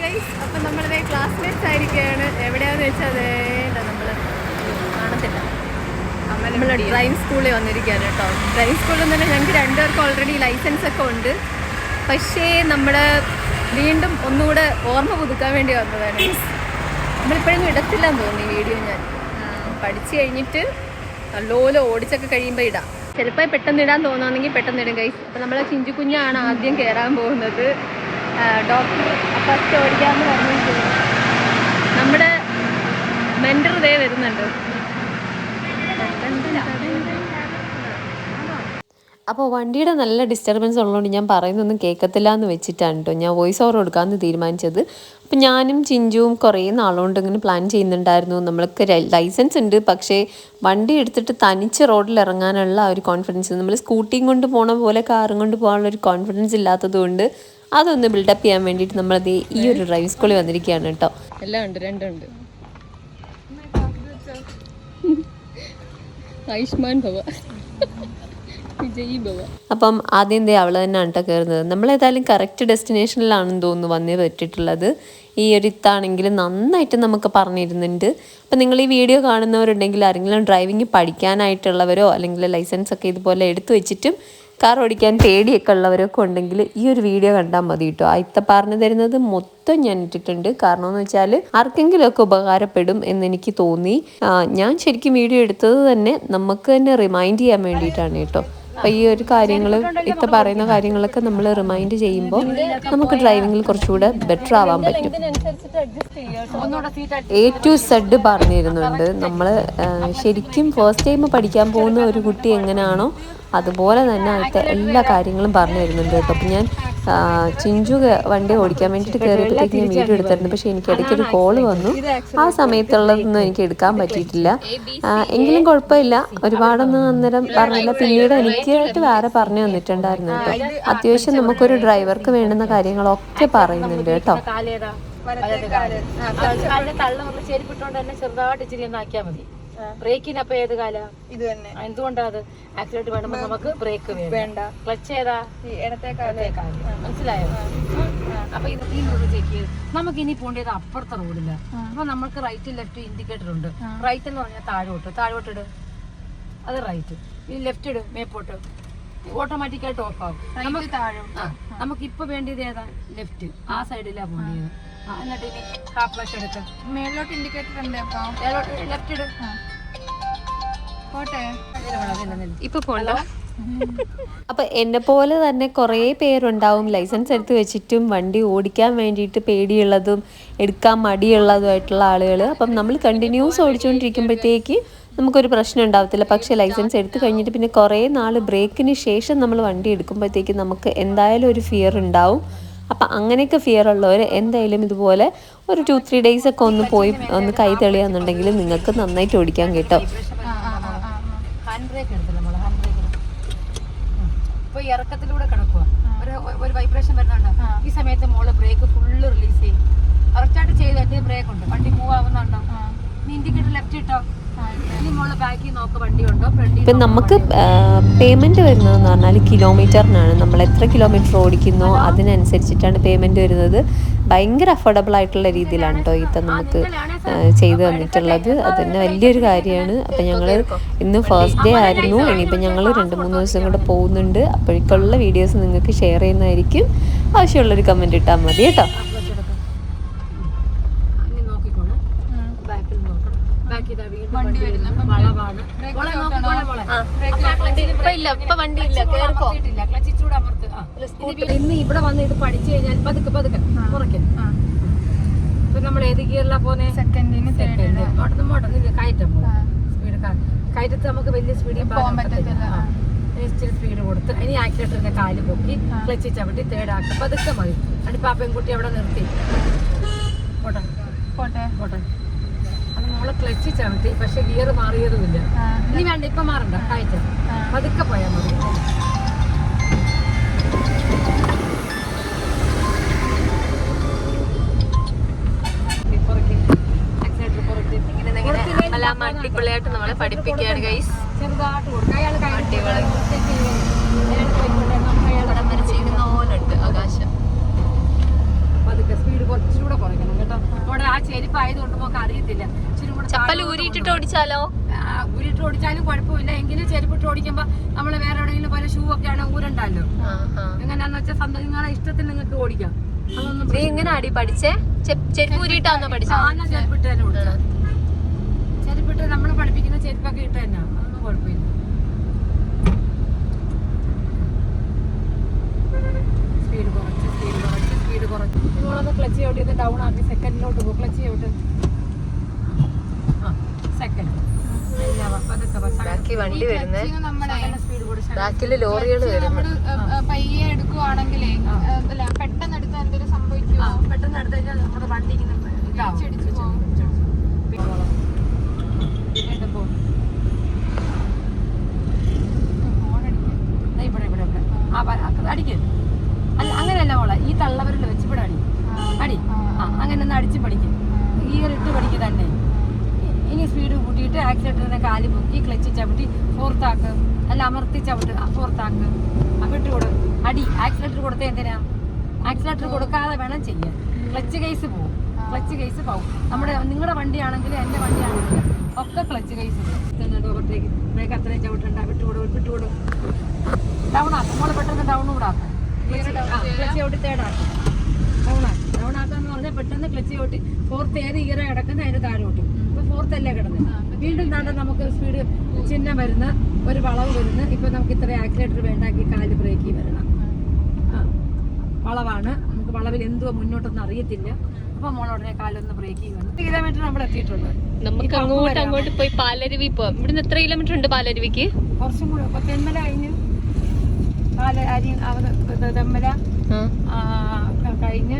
Guys, അപ്പം നമ്മളിതേ classmates ആയിരിക്കുകയാണ്. എവിടെയാന്ന് വെച്ചാൽ അതേ നമ്മൾ കാണത്തില്ല. നമ്മൾ ഡ്രൈവിംഗ് സ്കൂളിൽ വന്നിരിക്കുകയാണ് കേട്ടോ. ഡ്രൈവിംഗ് സ്കൂളിൽ തന്നെ ഞങ്ങൾക്ക് രണ്ടുപേർക്ക് ഓൾറെഡി ലൈസൻസ് ഒക്കെ ഉണ്ട്. പക്ഷേ നമ്മൾ വീണ്ടും ഒന്നുകൂടെ ഓർമ്മ പുതുക്കാൻ വേണ്ടി വന്നതാണ് ഗൈസ്. നമ്മളിപ്പോഴൊന്നും ഇടത്തില്ലെന്ന് തോന്നി വീഡിയോ. ഞാൻ പഠിച്ചു കഴിഞ്ഞിട്ട് നല്ലോലെ ഓടിച്ചൊക്കെ കഴിയുമ്പോൾ ഇടാം. ചിലപ്പോൾ പെട്ടെന്ന് ഇടാൻ തോന്നുകയാണെങ്കിൽ പെട്ടെന്ന് ഇടും ഗൈസ്. അപ്പം നമ്മൾ ചിഞ്ചു കുഞ്ഞാണ് ആദ്യം കയറാൻ പോകുന്നത്. ഡോക്ടർ ഫസ്റ്റ് ഓടിക്കാമെന്ന് പറഞ്ഞിട്ട് നമ്മുടെ മെൻറ്റർ ഇതേ വരുന്നുണ്ട്. അപ്പോൾ വണ്ടിയുടെ നല്ല ഡിസ്റ്റർബൻസ് ഉള്ളതുകൊണ്ട് ഞാൻ പറയുന്നൊന്നും കേൾക്കത്തില്ല എന്ന് വെച്ചിട്ടാണ് കേട്ടോ ഞാൻ വോയിസ് ഓവർ കൊടുക്കാമെന്ന് തീരുമാനിച്ചത്. അപ്പം ഞാനും ചിഞ്ചുവും കുറേ നാളുകൊണ്ട് ഇങ്ങനെ പ്ലാൻ ചെയ്യുന്നുണ്ടായിരുന്നു. നമ്മൾക്ക് ലൈസൻസ് ഉണ്ട്, പക്ഷേ വണ്ടി എടുത്തിട്ട് തനിച്ച് റോഡിൽ ഇറങ്ങാനുള്ള ഒരു കോൺഫിഡൻസ്, നമ്മൾ സ്കൂട്ടിയും കൊണ്ട് പോണ പോലെ കാറും കൊണ്ട് പോകാനുള്ള ഒരു കോൺഫിഡൻസ് ഇല്ലാത്തത് കൊണ്ട് അതൊന്ന് ബിൽഡപ്പ് ചെയ്യാൻ വേണ്ടിയിട്ട് നമ്മളത് ഈ ഒരു ഡ്രൈവിംഗ് സ്കൂളിൽ വന്നിരിക്കുകയാണ് കേട്ടോ. എല്ലാം ഉണ്ട്, രണ്ടുണ്ട്. ആയുഷ്മാൻ ഭവ, വിജയ് ഭവ. അപ്പം ആദ്യം അവൾ തന്നെയാണ് കേട്ടോ കയറുന്നത്. നമ്മളേതായാലും കറക്റ്റ് ഡെസ്റ്റിനേഷനിലാണെന്ന് തോന്നുന്നു വന്നേ പറ്റിയിട്ടുള്ളത്. ഈ ഒരു ഇത്താണെങ്കിൽ നന്നായിട്ട് നമുക്ക് പറഞ്ഞിരുന്നുണ്ട്. അപ്പം നിങ്ങൾ ഈ വീഡിയോ കാണുന്നവരുണ്ടെങ്കിൽ ആരെങ്കിലും ഡ്രൈവിംഗ് പഠിക്കാനായിട്ടുള്ളവരോ അല്ലെങ്കിൽ ലൈസൻസ് ഒക്കെ ഇതുപോലെ എടുത്തു വെച്ചിട്ടും കാർ ഓടിക്കാൻ പേടിയൊക്കെ ഉള്ളവരൊക്കെ ഉണ്ടെങ്കിൽ ഈ ഒരു വീഡിയോ കണ്ടാൽ മതി കേട്ടോ. ഇത്ത പറഞ്ഞു തരുന്നത് മൊത്തം ഞാൻ ഇട്ടിട്ടുണ്ട്. കാരണം എന്ന് വെച്ചാൽ ആർക്കെങ്കിലുമൊക്കെ ഉപകാരപ്പെടും എന്നെനിക്ക് തോന്നി. ഞാൻ ശരിക്കും വീഡിയോ എടുത്തത് തന്നെ നമുക്ക് തന്നെ റിമൈൻഡ് ചെയ്യാൻ വേണ്ടിയിട്ടാണ് കേട്ടോ. അപ്പോൾ ഈ ഒരു കാര്യങ്ങൾ ഇത്ത പറയുന്ന കാര്യങ്ങളൊക്കെ നമ്മൾ റിമൈൻഡ് ചെയ്യുമ്പോൾ നമുക്ക് ഡ്രൈവിങ്ങിൽ കുറച്ചുകൂടെ ബെറ്റർ ആവാൻ പറ്റും. A to Z പറഞ്ഞിരുന്നുണ്ട്. നമ്മൾ ശരിക്കും ഫസ്റ്റ് ടൈം പഠിക്കാൻ പോകുന്ന ഒരു കുട്ടി എങ്ങനെയാണോ അതുപോലെ തന്നെ അടുത്ത എല്ലാ കാര്യങ്ങളും പറഞ്ഞു തരുന്നുണ്ട് കേട്ടോ. അപ്പം ഞാൻ ചിഞ്ചു വണ്ടി ഓടിക്കാൻ വേണ്ടിയിട്ട് കയറിയപ്പോഴത്തേക്ക് ഞാൻ വീഡിയോ എടുത്തിട്ടുണ്ട്. പക്ഷേ എനിക്ക് ഇടയ്ക്കൊരു കോള് വന്നു. ആ സമയത്തുള്ളതൊന്നും എനിക്ക് എടുക്കാൻ പറ്റിയിട്ടില്ല. എങ്കിലും കുഴപ്പമില്ല, ഒരുപാടൊന്നും അന്നേരം പറഞ്ഞില്ല. പിന്നീട് എനിക്കായിട്ട് വേറെ പറഞ്ഞു തന്നിട്ടുണ്ടായിരുന്നു കേട്ടോ. അത്യാവശ്യം നമുക്കൊരു ഡ്രൈവർക്ക് വേണ്ടുന്ന കാര്യങ്ങളൊക്കെ പറയുന്നുണ്ട് കേട്ടോ. ബ്രേക്കിന് അപ്പൊ ഏത് കാല ഇത് തന്നെ? എന്തുകൊണ്ടാ അത്? ആക്സിഡന്റ് വേണമെങ്കിൽ നമുക്ക് ബ്രേക്ക് വേണ്ട. ക്ലച്ച് ഏതാ? ഇടത്തെ കാലം. മനസ്സിലായോ? അപ്പൊ ഇത് ചെക്ക് ചെയ്ത് നമുക്ക് ഇനി പോണ്ടത് അപ്പുറത്തെ റോഡില്ല. അപ്പൊ നമുക്ക് റൈറ്റ് ലെഫ്റ്റ് ഇൻഡിക്കേറ്റർ ഉണ്ട്. റൈറ്റ് എന്ന് പറഞ്ഞാൽ താഴോട്ട് ഇട്, അത് റൈറ്റ്. ഇനി ലെഫ്റ്റ് ഇട്, മേപ്പോട്ട്. ഓട്ടോമാറ്റിക്കായിട്ട് ഓഫ് ആവും. നമുക്ക് നമുക്ക് ഇപ്പൊ വേണ്ടിയത് ഏതാ? ലെഫ്റ്റ്. ആ സൈഡിലാ പോണ്ടത്. എന്നിട്ട് ഇനി ഹാഫ് ഫ്ലഷ് എടുക്ക. മേലോട്ട് ഇൻഡിക്കേറ്റർ ഉണ്ട്. അപ്പൊ ലെഫ്റ്റ് ഇട്. ഇപ്പൊ പോണ്ടോ? അപ്പം എന്നെ പോലെ തന്നെ കുറേ പേരുണ്ടാവും ലൈസൻസ് എടുത്ത് വെച്ചിട്ടും വണ്ടി ഓടിക്കാൻ വേണ്ടിയിട്ട് പേടിയുള്ളതും എടുക്കാൻ മടിയുള്ളതുമായിട്ടുള്ള ആളുകൾ. അപ്പം നമ്മൾ കണ്ടിന്യൂസ് ഓടിച്ചുകൊണ്ടിരിക്കുമ്പോഴത്തേക്ക് നമുക്കൊരു പ്രശ്നം ഉണ്ടാവത്തില്ല. പക്ഷേ ലൈസൻസ് എടുത്ത് കഴിഞ്ഞിട്ട് പിന്നെ കുറേ നാൾ ബ്രേക്കിന് ശേഷം നമ്മൾ വണ്ടി എടുക്കുമ്പോഴത്തേക്ക് നമുക്ക് എന്തായാലും ഒരു ഫിയർ ഉണ്ടാവും. അപ്പം അങ്ങനെയൊക്കെ ഫിയർ ഉള്ളവർ എന്തായാലും ഇതുപോലെ ഒരു 2-3 ഡേയ്സ് ഒക്കെ ഒന്ന് കൈ തെളിയാന്നുണ്ടെങ്കിൽ നിങ്ങൾക്ക് നന്നായിട്ട് ഓടിക്കാൻ കേട്ടോ. ഇപ്പൊ ഇറക്കത്തിലൂടെ കിടക്കുക, ഒരു വൈബ്രേഷൻ വരുന്നുണ്ടോ? ഈ സമയത്ത് മോള് ബ്രേക്ക് ഫുള്ള് റിലീസ് ചെയ്യും. കറക്റ്റായിട്ട് ചെയ്തിട്ട് ബ്രേക്ക് ഉണ്ട്, വണ്ടി മൂവ് ആവുന്നുണ്ടോ? നീ ഇൻഡിക്കേറ്റർ ലെഫ്റ്റ് ഇട്ടോ. ഇനി മോള് ബാക്കിൽ നോക്ക് വണ്ടി ഉണ്ടോ. ഇപ്പം നമുക്ക് പേയ്മെൻറ്റ് വരുന്നതെന്ന് പറഞ്ഞാൽ കിലോമീറ്ററിനാണ്. നമ്മൾ എത്ര കിലോമീറ്റർ ഓടിക്കുന്നോ അതിനനുസരിച്ചിട്ടാണ് പേയ്മെൻറ്റ് വരുന്നത്. ഭയങ്കര അഫോർഡബിൾ ആയിട്ടുള്ള രീതിയിലാണ് കേട്ടോ ഇത് നമുക്ക് ചെയ്തു തന്നിട്ടുള്ളത്. അത് തന്നെ വലിയൊരു കാര്യമാണ്. അപ്പം ഞങ്ങൾ ഇന്ന് ഫസ്റ്റ് ഡേ ആയിരുന്നു. ഇനിയിപ്പോൾ ഞങ്ങൾ 2-3 ദിവസം കൂടെ പോകുന്നുണ്ട്. അപ്പോഴേക്കുള്ള വീഡിയോസ് നിങ്ങൾക്ക് ഷെയർ ചെയ്യുന്നതായിരിക്കും. ആവശ്യമുള്ളൊരു കമൻറ്റ് ഇട്ടാൽ മതി കേട്ടോ. ഇന്ന് ഇവിടെ വന്ന് ഇത് പഠിച്ചു കഴിഞ്ഞാൽ പതുക്കെ കുറയ്ക്കും. ഇപ്പൊ നമ്മൾ ഏത് ഗിയറിലാ പോന്നെ? സെക്കൻഡിന് കയറ്റം സ്പീഡ്. കയറ്റത്ത് നമുക്ക് വലിയ സ്പീഡിൽ പോകാൻ പറ്റത്തില്ല. ഇച്ചിരി സ്പീഡ് കൊടുത്ത് ഇനി ആക്സിലേറ്ററിന്റെ കാല് പൊക്കി ക്ലച്ച് ചവിട്ടി തേർഡ് ആക്കും. പതുക്കെ മതി. അതിപ്പോ ആ പെൺകുട്ടി അവിടെ നിർത്തി പോട്ടെ. അത് നമ്മള് ക്ലച്ച് ചവിട്ടി, പക്ഷെ ഗിയർ മാറിയതുമില്ല. ഇനി വേണ്ട, ഇപ്പൊ മാറണ്ട. കയറ്റം പതുക്കെ പോയാൽ മതി. അടിപൊളിയായിട്ട് നമ്മളെ പഠിപ്പിക്കുകയാണ് ഗൈസ്. ചെറുതായിട്ട് കൊടുക്കും. അയാൾ ആകാശം പതുക്കെ സ്പീഡ് കുറച്ചുകൂടെ അറിയത്തില്ല. ഇച്ചിരി കൂടെ ചപ്പൽ ഊരിയിട്ടിട്ട് ഓടിച്ചാലോ? ഊരിട്ട് ഓടിച്ചാലും കുഴപ്പമില്ല. എങ്കിലും ചെരുപ്പിട്ട് ഓടിക്കുമ്പോ നമ്മള് വേറെ എവിടെയെങ്കിലും പോലെ ഷൂ ഒക്കെ ആണെങ്കിൽ ഊരണ്ടല്ലോ. എങ്ങനെയാന്ന് വെച്ചാൽ നിങ്ങളെ ഇഷ്ടത്തിന് നിങ്ങൾക്ക് ഓടിക്കാം. അതൊന്നും നീ എങ്ങനെ അടി പഠിച്ചേ? ചെരുപ്പ് ഊരിയിട്ടാണോ പഠിച്ചത്? ഞാൻ ചെരുപ്പിട്ട് തന്നെ ഓടിച്ചത്. ചെരുപ്പിട്ട് നമ്മള് പഠിപ്പിക്കുന്ന ചെരുപ്പൊക്കെ ഇട്ട് തന്നെ, അതൊന്നും കുഴപ്പമില്ല. സ്പീഡ് കുറച്ച് നിങ്ങളൊന്ന് ക്ലച്ച് ചവിട്ടി ഡൗൺ ആക്കി സെക്കൻഡിലോട്ട് പോകും. ക്ലച്ച് ചവിട്ട് സെക്കൻഡ്. ബാക്കി വണ്ടി വരുന്നേ, ബാക്കില് ലോറികൾ വരുന്നു. പയ്യെ എടുക്കുവാണെങ്കിലേ പെട്ടെന്ന് എടുത്താൽ എന്തെങ്കിലും സംഭവിക്കുമോ? പെട്ടെന്ന് എടുത്തു കഴിഞ്ഞാൽ നമ്മുടെ വണ്ടി ഇങ്ങനെ അടിക്ക്. അല്ല അങ്ങനെയല്ല മോളെ, ഈ തള്ളവരിൽ വെച്ച് ഇവിടെ അടി അങ്ങനെ ഒന്ന് അടിച്ച് പഠിക്കും. ഗിയറിട്ട് പഠിക്കുക തന്നെ. ഇനി സ്പീഡ് കൂട്ടിയിട്ട് ആക്സിലേറ്ററിനെ കാല് പൊക്കി ക്ലച്ച് ചവിട്ടി ഫോർത്താക്ക്, അല്ല അമർത്തി ചവിട്ട് ഫോർത്താക്ക്. വിട്ടുകൊടു അടി. ആക്സിലേറ്റർ കൊടുത്ത എന്തിനാ? ആക്സിലേറ്റർ കൊടുക്കാതെ വേണം ചെയ്യാൻ. ക്ലച്ച് കേസ് പോകും. നിങ്ങളുടെ വണ്ടിയാണെങ്കിൽ എൻ്റെ വണ്ടിയാണെങ്കിൽ ഒക്കെ ക്ലച്ച് കേസ് ഓവർടേക്ക്. ബ്രേക്ക് അത്രയും ചവിട്ടണ്ട. വിട്ടുകൊടു ഡൗൺ ആക്കും. നമ്മളെ പെട്ടെന്ന് ഡൗൺ കൂടെ ആക്കും. ക്ലച്ച് ചവിട്ടി തേർഡാക്കും. ഡൗൺ ആക്കാന്ന് പറഞ്ഞാൽ പെട്ടെന്ന് ക്ലച്ച് ചവിട്ടി ഫോർത്ത് ഏത് ഗിയർ കിടക്കുന്ന അതിന് താഴോട്ട്. ഇപ്പൊ ഫോർത്ത് അല്ലേ കിടന്നത്. വീണ്ടും താണ്ട നമുക്ക് സ്പീഡ് ചിഹ്നം വരുന്ന ഒരു വളവ് വരുന്ന. ഇപ്പൊ നമുക്ക് ഇത്ര ആക്സിലേറ്റർ വേണ്ടാക്കി കാല് ബ്രേക്ക് വരണം. വളവാണ്. നമുക്ക് വളവിൽ എന്തുവാ മുന്നോട്ടൊന്നും അറിയത്തില്ല. അപ്പൊ മോളോടനെ കാലൊന്ന് ബ്രേക്ക് ചെയ്യുന്നു. കിലോമീറ്റർ നമ്മൾ എത്തിയിട്ടുണ്ട്. നമുക്ക് അങ്ങോട്ട് പോയി പാലരുവി പോവാം. ഇവിടുന്ന് എത്ര കിലോമീറ്റർ ഉണ്ട് പാലരുവിക്ക്? കുറച്ചും കൂടെ. ഇപ്പൊ തെന്മല കഴിഞ്ഞ് തെന്മല കഴിഞ്ഞ്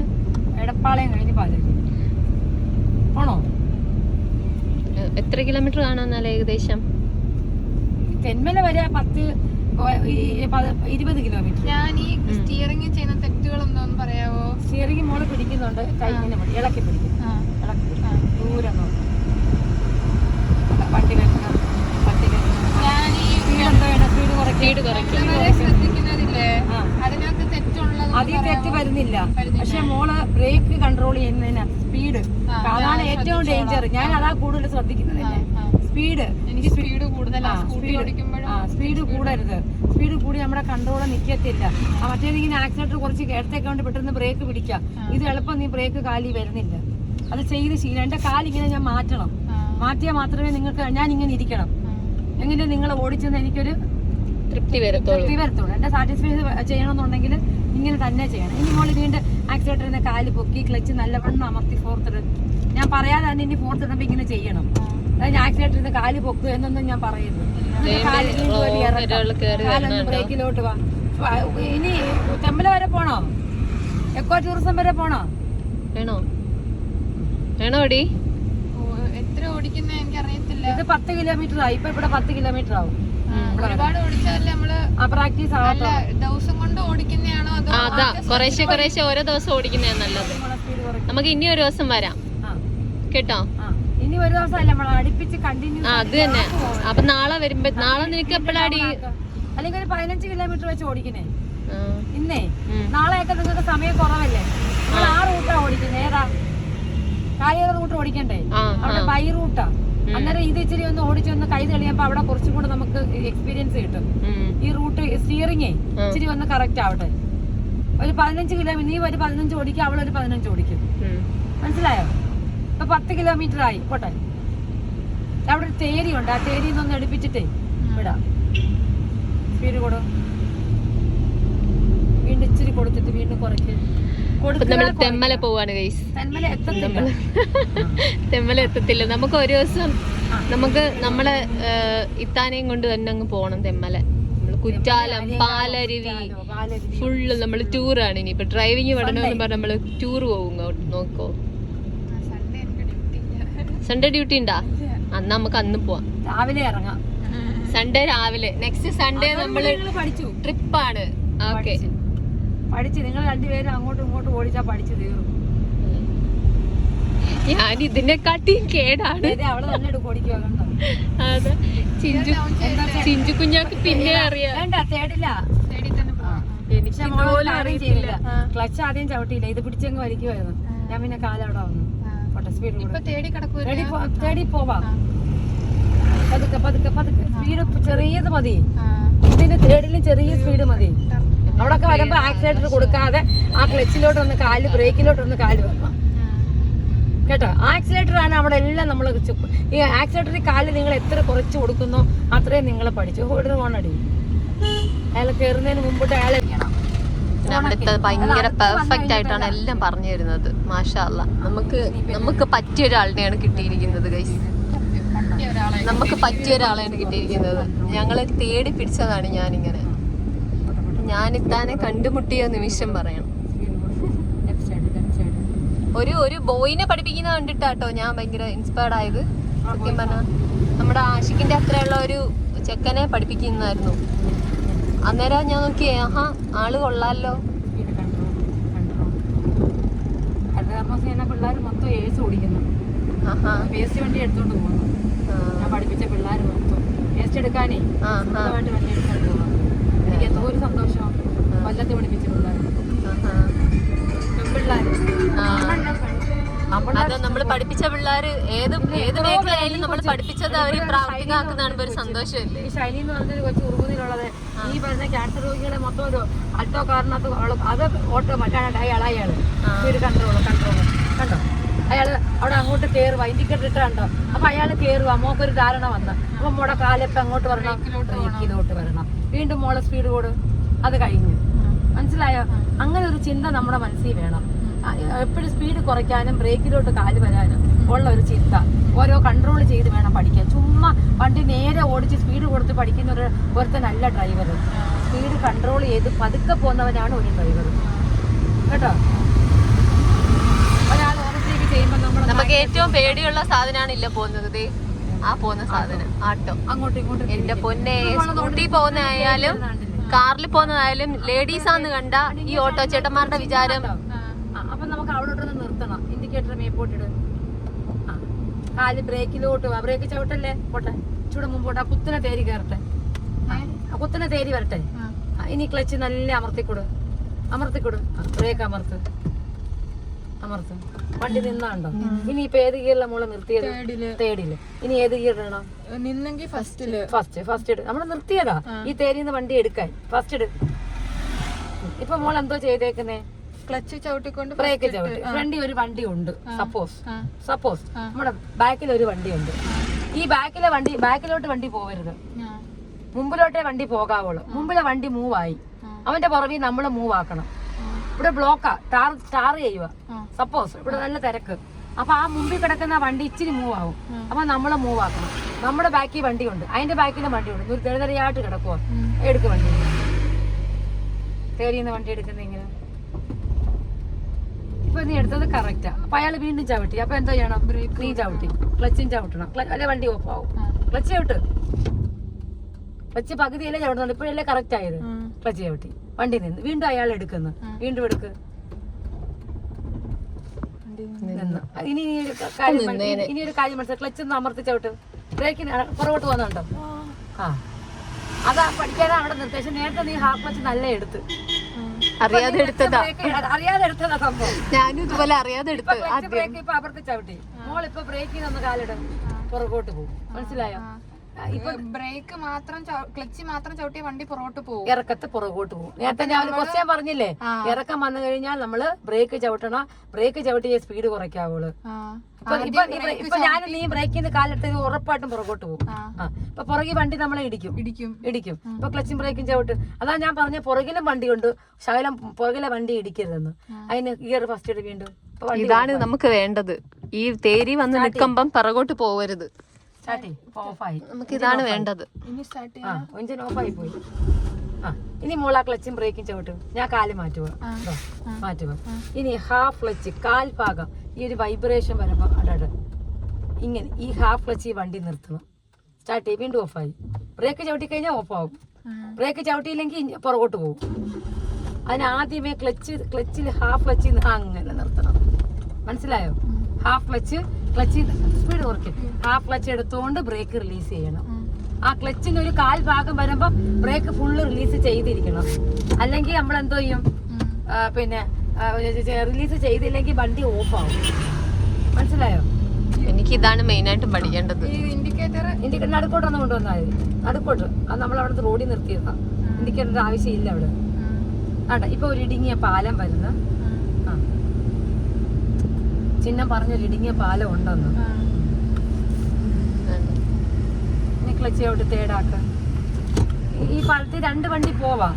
എടപ്പാളയം കഴിഞ്ഞ് പാലരുവി ആണോ? എത്ര കിലോമീറ്റർ കാണാന്നല്ല ഏകദേശം? തെന്മല വരെ 20 കിലോമീറ്റർ. ഞാൻ ഈ സ്റ്റിയറിംഗ് ചെയ്യുന്ന തെറ്റുകൾ എന്തോന്ന് പറയാവോ? സ്റ്റിയറിംഗ് മോള് പിടിക്കുന്നുണ്ട്. കൈ ഇങ്ങനെ ഇളക്കി പിടിക്കും. ദൂരം നോക്കും. വണ്ടി വെക്കണം. ഞാൻ ഈ സ്പീഡ് കുറയ്ക്കും. ശ്രദ്ധിക്കുന്നതില്ലേ, അതിനകത്ത് തെറ്റുള്ളത് അധികം തെറ്റ് വരുന്നില്ല. പക്ഷെ മോള് ബ്രേക്ക് കൺട്രോൾ ചെയ്യുന്നതിന് സ്പീഡ്, അതാണ് ഏറ്റവും ഡേഞ്ചർ. ഞാൻ അതാ കൂടുതൽ ശ്രദ്ധിക്കുന്നതല്ലേ. സ്പീഡ്. എനിക്ക് സ്പീഡ് കൂടുതലാണ് സ്കൂട്ടി ഓടിക്കുമ്പോഴും. സ്പീഡ് കൂടരുത്. സ്പീഡ് കൂടി നമ്മുടെ കൺട്രോൾ നിൽക്കത്തില്ല. മറ്റേത് ഇങ്ങനെ ആക്സിലേറ്റർ കുറച്ച് ഇടത്തേക്ക് കൊണ്ട് പെട്ടെന്ന് ബ്രേക്ക് പിടിക്കാം. ഇത് എളുപ്പം നീ ബ്രേക്ക് കാലി വരുന്നില്ല. അത് ചെയ്ത് ശീലം. എന്റെ കാലിങ്ങനെ ഞാൻ മാറ്റിയാൽ മാത്രമേ നിങ്ങൾക്ക് ഞാൻ ഇങ്ങനെ ഇരിക്കണം. എങ്കിലും നിങ്ങൾ ഓടിച്ചെന്ന് എനിക്കൊരു തൃപ്തി വരത്തുള്ളൂ. എന്റെ സാറ്റിസ്ഫൈ ചെയ്യണമെന്നുണ്ടെങ്കിൽ ഇങ്ങനെ തന്നെ ചെയ്യണം. ഇനി മോള് വീണ്ടും ആക്സിലേറ്ററിന്റെ കാല് പൊക്കി ക്ലച്ച് നല്ലവണ്ണം അമർത്തി ഫോർത്ത്. ഞാൻ പറയാതെ തന്നെ ഇനി ഫോർത്ത് ഇടുമ്പോ ഇങ്ങനെ ചെയ്യണം. അതായത് ആക്സിലേറ്ററിന്റെ കാല് പൊക്കുക എന്നൊന്നും ഞാൻ പറയുന്നു. കാലൊന്ന് ബ്രേക്കിലോട്ട് വാ. ഇനി തെമ്പല വരെ പോണോ? എക്കോ ടൂറിസം വരെ പോണോ? വേണോ അടി? എത്ര ഓടിക്കുന്ന എനിക്ക് അറിയത്തില്ല. ഇത് 10 കിലോമീറ്റർ ആയി. ഇപ്പൊ ഇവിടെ 10 കിലോമീറ്റർ ആവും. ഒരുപാട് ഓടിച്ചാലേ നമ്മള് പ്രാക്ടീസ് അല്ല ദിവസം കൊണ്ട് ഓടിക്കുന്നതാണോ അതോ? അതാ കുറേശ്ശെ ഓരോ ദിവസം ഓടിക്കുന്നതാണ് നല്ലത്. നമുക്ക് ഇനി ഒരു ദിവസം വരാം കേട്ടോ. ഇനി ഒരു ദിവസം അല്ല, നമ്മൾ അടുപ്പിച്ച് കണ്ടിന്യൂ. അത് തന്നെ. അപ്പൊ നാളെ വരുമ്പോ നാളെ നിനക്ക് എപ്പോഴാടി? അല്ലെങ്കിൽ ഒരു 15 കിലോമീറ്റർ വെച്ച് ഓടിക്കുന്നേ ഇന്നേ. നാളെയൊക്കെ നിങ്ങൾക്ക് സമയം കുറവല്ലേ. നമ്മൾ ആ റൂട്ടാ ഓടിക്കുന്നത്. ഏതാ കാലിയ റൂട്ട് ഓടിക്കണ്ടേ? അവിടെ ബൈ റൂട്ടാ. അന്നേരം ഇത് ഇച്ചിരി ഒന്ന് ഓടിച്ചൊന്ന് കൈ തെളിയുമ്പോ അവിടെ കുറച്ചും കൂടെ നമുക്ക് എക്സ്പീരിയൻസ് കിട്ടും. ഈ റൂട്ട് സ്റ്റിയറിംഗേ ഇച്ചിരി ഒന്ന് കറക്റ്റ് ആവട്ടെ. ഒരു 15 കിലോമീറ്റർ നീ ഒരു 15 ഓടിക്കും, അവളൊരു 15 ഓടിക്കും. മനസ്സിലായോ? ഇപ്പൊ 10 കിലോമീറ്റർ ആയി. പോട്ടെ. അവിടെ ഒരു തേരി ഉണ്ട്. ആ തേരി ഒന്ന് എടുപ്പിച്ചിട്ടേ വിടാം. സ്പീഡ് കൊടു. വീണ്ടും ഇച്ചിരി കൊടുത്തിട്ട് വീണ്ടും കുറയ്ക്കും. തെമ്മല പോവാണ് ഗൈസ്. തെമ്മല എത്തത്തില്ല. നമുക്ക് ഒരു ദിവസം നമ്മളെ ഇത്താനെയും കൊണ്ട് തന്നെ അങ്ങ് പോണം തെമ്മല. നമ്മള് കുറ്റാലം, പാലരുവി ഫുള്ള് നമ്മള് ടൂറാണ്. ഇനി ഇപ്പൊ ഡ്രൈവിങ് പഠനമെന്ന് പറഞ്ഞ നമ്മള് ടൂർ പോകും. നോക്കോ, സൺഡേ ഡ്യൂട്ടി ഉണ്ടാ? അന്ന് നമുക്ക് അന്ന് പോവാം. രാവിലെ ഇറങ്ങാം. സൺഡേ രാവിലെ. നെക്സ്റ്റ് സൺഡേ നമ്മള് ട്രിപ്പാണ്. ഓക്കെ, പഠിച്ചു. നിങ്ങൾ രണ്ടുപേരും അങ്ങോട്ടും ഇങ്ങോട്ടും ഓടിച്ചാ പഠിച്ചു തീർന്നു. ഞാൻ ഇതിനെക്കാട്ടിയും കേടാണ്. അവളെ തന്നെ ഓടിക്കുക. അതെ, ചിഞ്ചു കുഞ്ഞാക്ക് പിന്നെ അറിയാം. വേണ്ട, തേടില്ല. ക്ലച്ച് ആദ്യം ചവിട്ടിയില്ല. ഇത് പിടിച്ചങ്ങ് വലിക്കുമായിരുന്നു. ഞാൻ പിന്നെ കാലവിടെ വന്നു. പോട്ടെ സ്പീഡ് ഇപ്പൊ തേടി കിടക്കുക തേടി പോവാം. പതുക്കെ പതുക്കെ പതുക്കെ സ്പീഡ് ചെറിയത് മതി. ഇതിന്റെ തേടിലും ചെറിയ സ്പീഡ് മതി. അവിടൊക്കെ വരുമ്പോ ആക്സിലേറ്റർ കൊടുക്കാതെ ആ ക്ലച്ചിലോട്ടൊന്ന് കാല് ബ്രേക്കിലോട്ടൊന്ന് കാല് വെക്കണം കേട്ടോ. ആക്സിലേറ്റർ ആണ് അവിടെ എല്ലാം നമ്മൾ ഈ ആക്സിലേറ്ററിൽ കാല് നിങ്ങൾ എത്ര കുറച്ച് കൊടുക്കുന്നോ അത്രയും നിങ്ങൾ പഠിച്ചു. ഇവിടുന്ന് പോണടി അയാൾ കയറുന്നതിന് മുമ്പിട്ട് അയാളെ അവിടുത്തെ ഭയങ്കര പെർഫെക്റ്റ് ആയിട്ടാണ് എല്ലാം പറഞ്ഞു തരുന്നത്. മാഷാ അല്ലാ, നമുക്ക് പറ്റിയ ഒരാളിനെയാണ് കിട്ടിയിരിക്കുന്നത് ഗൈസ്. നമുക്ക് പറ്റിയ ഒരാളെയാണ് കിട്ടിയിരിക്കുന്നത്. ഞങ്ങളെ തേടി പിടിച്ചതാണ്. ഞാനിത്താനെ കണ്ടുമുട്ടിയ നിമിഷം പറയണം. ഒരു ബോയിനെ പഠിപ്പിക്കുന്ന കണ്ടിട്ടാട്ടോ ഞാൻ ഭയങ്കര ഇൻസ്പയർഡ് ആയത്. സത്യം പറഞ്ഞാൽ നമ്മുടെ ആഷിക്കിന്റെ അത്രയുള്ള ഒരു ചെക്കനെ പഠിപ്പിക്കുന്നതായിരുന്നു. അന്നേരം ഞാൻ നോക്കിയേ, ആള് കൊള്ളാലോ. പിള്ളേർ മൊത്തം ഏസ് ഓടിക്കുന്നു. വേസ്റ്റ് വണ്ടി എടുത്തോണ്ട് പോകുന്നു. ഞാൻ പഠിപ്പിച്ച പിള്ളേർ മൊത്തം വേസ്റ്റ് എടുക്കാനേ വണ്ടി എടുത്തോണ്ട് പോകാം. എനിക്ക് എന്തോ ഒരു സന്തോഷം. കൊല്ലത്ത് പഠിപ്പിച്ച പിള്ളേർ അത് നമ്മൾ പഠിപ്പിച്ച പിള്ളേര് ഏത് മേഖലയായാലും നമ്മൾ പഠിപ്പിച്ചത് അവര് പ്രാവർത്തികമാക്കുന്നതാണ് ഒരു സന്തോഷമല്ലേ. ഈ ശൈലി എന്ന് പറഞ്ഞൊരു കൊച്ചു ഉറുകുന്നിലുള്ളത് ഈ പറയുന്ന ക്യാൻസർ രോഗികളെ മൊത്തം ഒരു അൾട്ടോ കാറിനകത്ത് അത് ഓട്ടോ മറ്റാണ് അയാള് സ്പീഡ് കൺട്രോൾ കണ്ടോ. അയാള് അവിടെ അങ്ങോട്ട് കയറുക, ഇൻഡിക്കേറ്റർ ഇട്ടുണ്ടോ. അപ്പൊ അയാൾ കയറുക, മോക്കൊരു ധാരണ വന്ന് അപ്പൊ മോടെ കാലൊക്കെ അങ്ങോട്ട് വരണം, ബ്രേക്കിലോട്ട് വരണം. വീണ്ടും മോളെ സ്പീഡ് കൂട്. അത് കഴിഞ്ഞു. മനസ്സിലായോ? അങ്ങനെ ഒരു ചിന്ത നമ്മുടെ മനസ്സിൽ വേണം. എപ്പോഴും സ്പീഡ് കുറയ്ക്കാനും ബ്രേക്കിലോട്ട് കാല് വരാനും ഉള്ള ഒരു ചിന്ത. ഓരോ കൺട്രോൾ ചെയ്ത് വേണം പഠിക്കാൻ. ചുമ്മാ വണ്ടി നേരെ ഓടിച്ച് സ്പീഡ് കൊടുത്ത് പഠിക്കുന്ന ഒരുത്തനല്ല ഡ്രൈവർ. സ്പീഡ് കൺട്രോൾ ചെയ്ത് പതുക്കെ പോകുന്നവനാണ് ഒരു ഡ്രൈവർ കേട്ടോ. ഒരാൾ ഓവർടേക്ക് ചെയ്യുമ്പോൾ നമുക്ക് ഏറ്റവും പേടിയുള്ള സാധനമാണ് ഇല്ല പോകുന്നത്. ആ പോകുന്ന സാധനം ആട്ടോ. അങ്ങോട്ടും ഇങ്ങോട്ടും എന്റെ പൊന്നെ, സ്കൂട്ടി പോകുന്നതായാലും കാറിൽ പോകുന്നതായാലും ലേഡീസ് ആന്ന് കണ്ട ഈ ഓട്ടോ ചേട്ടന്മാരുടെ വിചാരം. അപ്പൊ നമുക്ക് അവിടോട്ടൊന്ന് നിർത്തണം. ഇൻഡിക്കേറ്റർ മേപ്പോട്ടിട്. കാല് ബ്രേക്കിലോട്ട് വാ. ബ്രേക്ക് ചവിട്ടല്ലേ, പോട്ടെ. ചൂട് മുമ്പോട്ട്. ആ കുത്തിനെ തേരി കയറട്ടെ. കുത്തിനെ തേരി വരട്ടെ. ഇനി ക്ലച്ച് നല്ല അമർത്തിക്കൊടു. ബ്രേക്ക് അമർത്ത്. വണ്ടി നിന്നാണ്ടോ? ഇനി ഇപ്പൊ ഏത് ഗിയറിലാണ് മോളെ നിർത്തിയത്? തേടില്. ഇനി ഏത് ഗിയർ ഇടണം? നിന്നെങ്കിൽ ഫസ്റ്റ് ഇട്. നമ്മള് നിർത്തിയതാ ഈ തേരിന്ന് വണ്ടി എടുക്കാൻ. ഫസ്റ്റ് ഇട്. ഇപ്പൊ മോൾ എന്തോ ചെയ്തേക്കുന്നേ? ക്ലച്ച് ചവിട്ടിക്കൊണ്ട് ബ്രേക്ക് ചവിട്ടി. ഫ്രണ്ടിൽ ഒരു വണ്ടി ഉണ്ട്. സപ്പോസ് നമ്മുടെ ബാക്കിൽ ഒരു വണ്ടി ഉണ്ട്. ഈ ബാക്കിലോട്ട് വണ്ടി പോവരുത്. മുമ്പിലോട്ടേ വണ്ടി പോകാവുള്ളൂ. മുമ്പിലെ വണ്ടി മൂവായി, അവന്റെ പുറകിൽ നമ്മള് മൂവ് ആക്കണം. ഇവിടെ ബ്ലോക്കാ, ടാർ ചെയ്യുക. സപ്പോസ് ഇവിടെ നല്ല തിരക്ക്. അപ്പൊ ആ മുമ്പിൽ കിടക്കുന്ന വണ്ടി ഇച്ചിരി മൂവ് ആവും. അപ്പൊ നമ്മളെ മൂവ് ആക്കണം. നമ്മുടെ ബാക്കിൽ വണ്ടിയുണ്ട്, അതിന്റെ ബാക്കിലും വണ്ടിയുണ്ട്. ഒരു തെളിതരയായിട്ട് കിടക്കുക. എടുക്ക് വണ്ടി. തേരിന്ന് വണ്ടി എടുക്കുന്ന ഇങ്ങനെ. ഇപ്പൊ നീ എടുത്തത് കറക്റ്റാ. അപ്പൊ അയാൾ വീണ്ടും ചവിട്ടി. അപ്പൊ എന്താ ചെയ്യണം? നീ ചവിട്ടി. ക്ലച്ചും ചവിട്ടണം. അല്ലെ വണ്ടി ഓഫ് ആവും. ക്ലച്ച് ചവിട്ട്. ക്ലച്ച് പകുതിയല്ലേ ചവിട്ടുന്നുണ്ട്. ഇപ്പോഴല്ലേ കറക്റ്റ് ആയത്. ക്ലച്ച് ചവിട്ടി. വണ്ടി നിന്ന്. വീണ്ടും അയാൾ എടുക്കുന്നു. വീണ്ടും എടുക്ക്. ഇനി ഒരു കാര്യം മനസ്സിലായി. ക്ലച്ച് ഒന്ന് അമർത്തി ചവിട്ട്. ബ്രേക്കിന് പുറകോട്ട് പോകുന്നുണ്ടോ? അതാ പഠിക്കാതെ അവിടെ നിർദ്ദേശം. നേരത്തെ നീ ഹാഫ് ക്ലച്ച് നല്ല എടുത്ത്. അറിയാതെ എടുത്തതാ സംഭവം. ഞാനും ഇതുപോലെ അറിയാതെ എടുത്ത്. ബ്രേക്ക് ഇപ്പൊ അമർത്തി ചവിട്ടി. മോളിപ്പോ ബ്രേക്കിന് ഒന്ന് കാലിടും, പുറകോട്ട് പോകും. മനസ്സിലായോ? ഇപ്പൊ ബ്രേക്ക് മാത്രം ക്ലച്ച് മാത്രം ചവിട്ടിയ വണ്ടി പുറകോട്ട് പോകും. ഇറക്കത്ത് പുറകോട്ട് പോകും. നേരത്തെ ഞാൻ ഒരു ക്വസ്റ്റ്യൻ പറഞ്ഞില്ലേ, ഇറക്കം വന്നു കഴിഞ്ഞാൽ നമ്മള് ബ്രേക്ക് ചവിട്ടണം. ബ്രേക്ക് ചവിട്ടിയ സ്പീഡ് കുറയ്ക്കാവുള്ളൂ. ഇപ്പൊ ഞാൻ നീ ബ്രേക്കിന്ന് കാലെടുത്ത് ഉറപ്പായിട്ടും പുറകോട്ട് പോകും. ഇപ്പൊ പുറകിൽ വണ്ടി നമ്മളെ ഇടിക്കും. ഇപ്പൊ ക്ലച്ചും ബ്രേക്കും ചവിട്ട്. അതാ ഞാൻ പറഞ്ഞ പുറകിലും വണ്ടിയുണ്ട്, ശകലം പുറകിലെ വണ്ടി ഇടിക്കരുതെന്ന്. അതിന് ഗിയർ ഫസ്റ്റ് ഇട്ട് വീണ്ടും. ഇതാണ് നമുക്ക് വേണ്ടത്. ഈ തേരി വന്ന് നിൽക്കുമ്പം പുറകോട്ട് പോവരുത്. നമുക്ക് ഇതാണ് വേണ്ടത്. എഞ്ചിൻ ഓഫായി പോയി. ഇനി മോളാ ക്ലച്ചും ബ്രേക്കും ചവിട്ടും. ഞാൻ കാല് മാറ്റുക. ഇനി ഹാഫ് ക്ലച്ച്, കാൽ ഭാഗം ഈ ഒരു വൈബ്രേഷൻ വരുമ്പോ ഇങ്ങനെ ഈ ഹാഫ് ക്ലച്ച് ഈ വണ്ടി നിർത്തണം. സ്റ്റാർട്ട് ചെയ്യും. വീണ്ടും ഓഫായി. ബ്രേക്ക് ചവിട്ടി കഴിഞ്ഞാൽ ഓഫാവും. ബ്രേക്ക് ചവിട്ടിയില്ലെങ്കിൽ പുറകോട്ട് പോകും. അതിനാദ്യമേ ക്ലച്ചിൽ ഹാഫ് ക്ലച്ച് അങ്ങനെ നിർത്തണം. മനസ്സിലായോ? ഹാഫ് ക്ലച്ച് സ്പീഡ് കുറയ്ക്കും. ഹാഫ് ക്ലച്ച് എടുത്തുകൊണ്ട് ബ്രേക്ക് റിലീസ് ചെയ്യണം. ആ ക്ലച്ചിന് ഒരു കാൽ ഭാഗം വരുമ്പോ ബ്രേക്ക് ഫുള്ള് റിലീസ് ചെയ്തിരിക്കണം. അല്ലെങ്കിൽ നമ്മൾ എന്തോ ചെയ്യും, പിന്നെ റിലീസ് ചെയ്തില്ലെങ്കിൽ വണ്ടി ഓഫ് ആവും. മനസ്സിലായോ? എനിക്ക് ഇതാണ് മെയിൻ ആയിട്ട് പഠിക്കേണ്ടത്. ഇൻഡിക്കേറ്റർ നടുക്കോട്ടൊന്നും കൊണ്ടുവന്നാൽ മതി. നടുക്കോട്ട് അത് നമ്മൾ അവിടുത്തെ റോഡിൽ നിർത്തിയതാ. ഇൻഡിക്കേറ്ററിന്റെ ആവശ്യമില്ല അവിടെ. ആട്ടെ ഇപ്പൊ ഒരു ഇടുങ്ങിയ പാലം വരുന്ന ചിഹ്നം പറഞ്ഞൊരു ഇടുങ്ങിയ പാലം ഉണ്ടെന്ന്. ഇനി ക്ലച്ച് ഔട്ട് തേടാക്ക. ഈ പാലത്തിൽ 2 വണ്ടി പോവാം,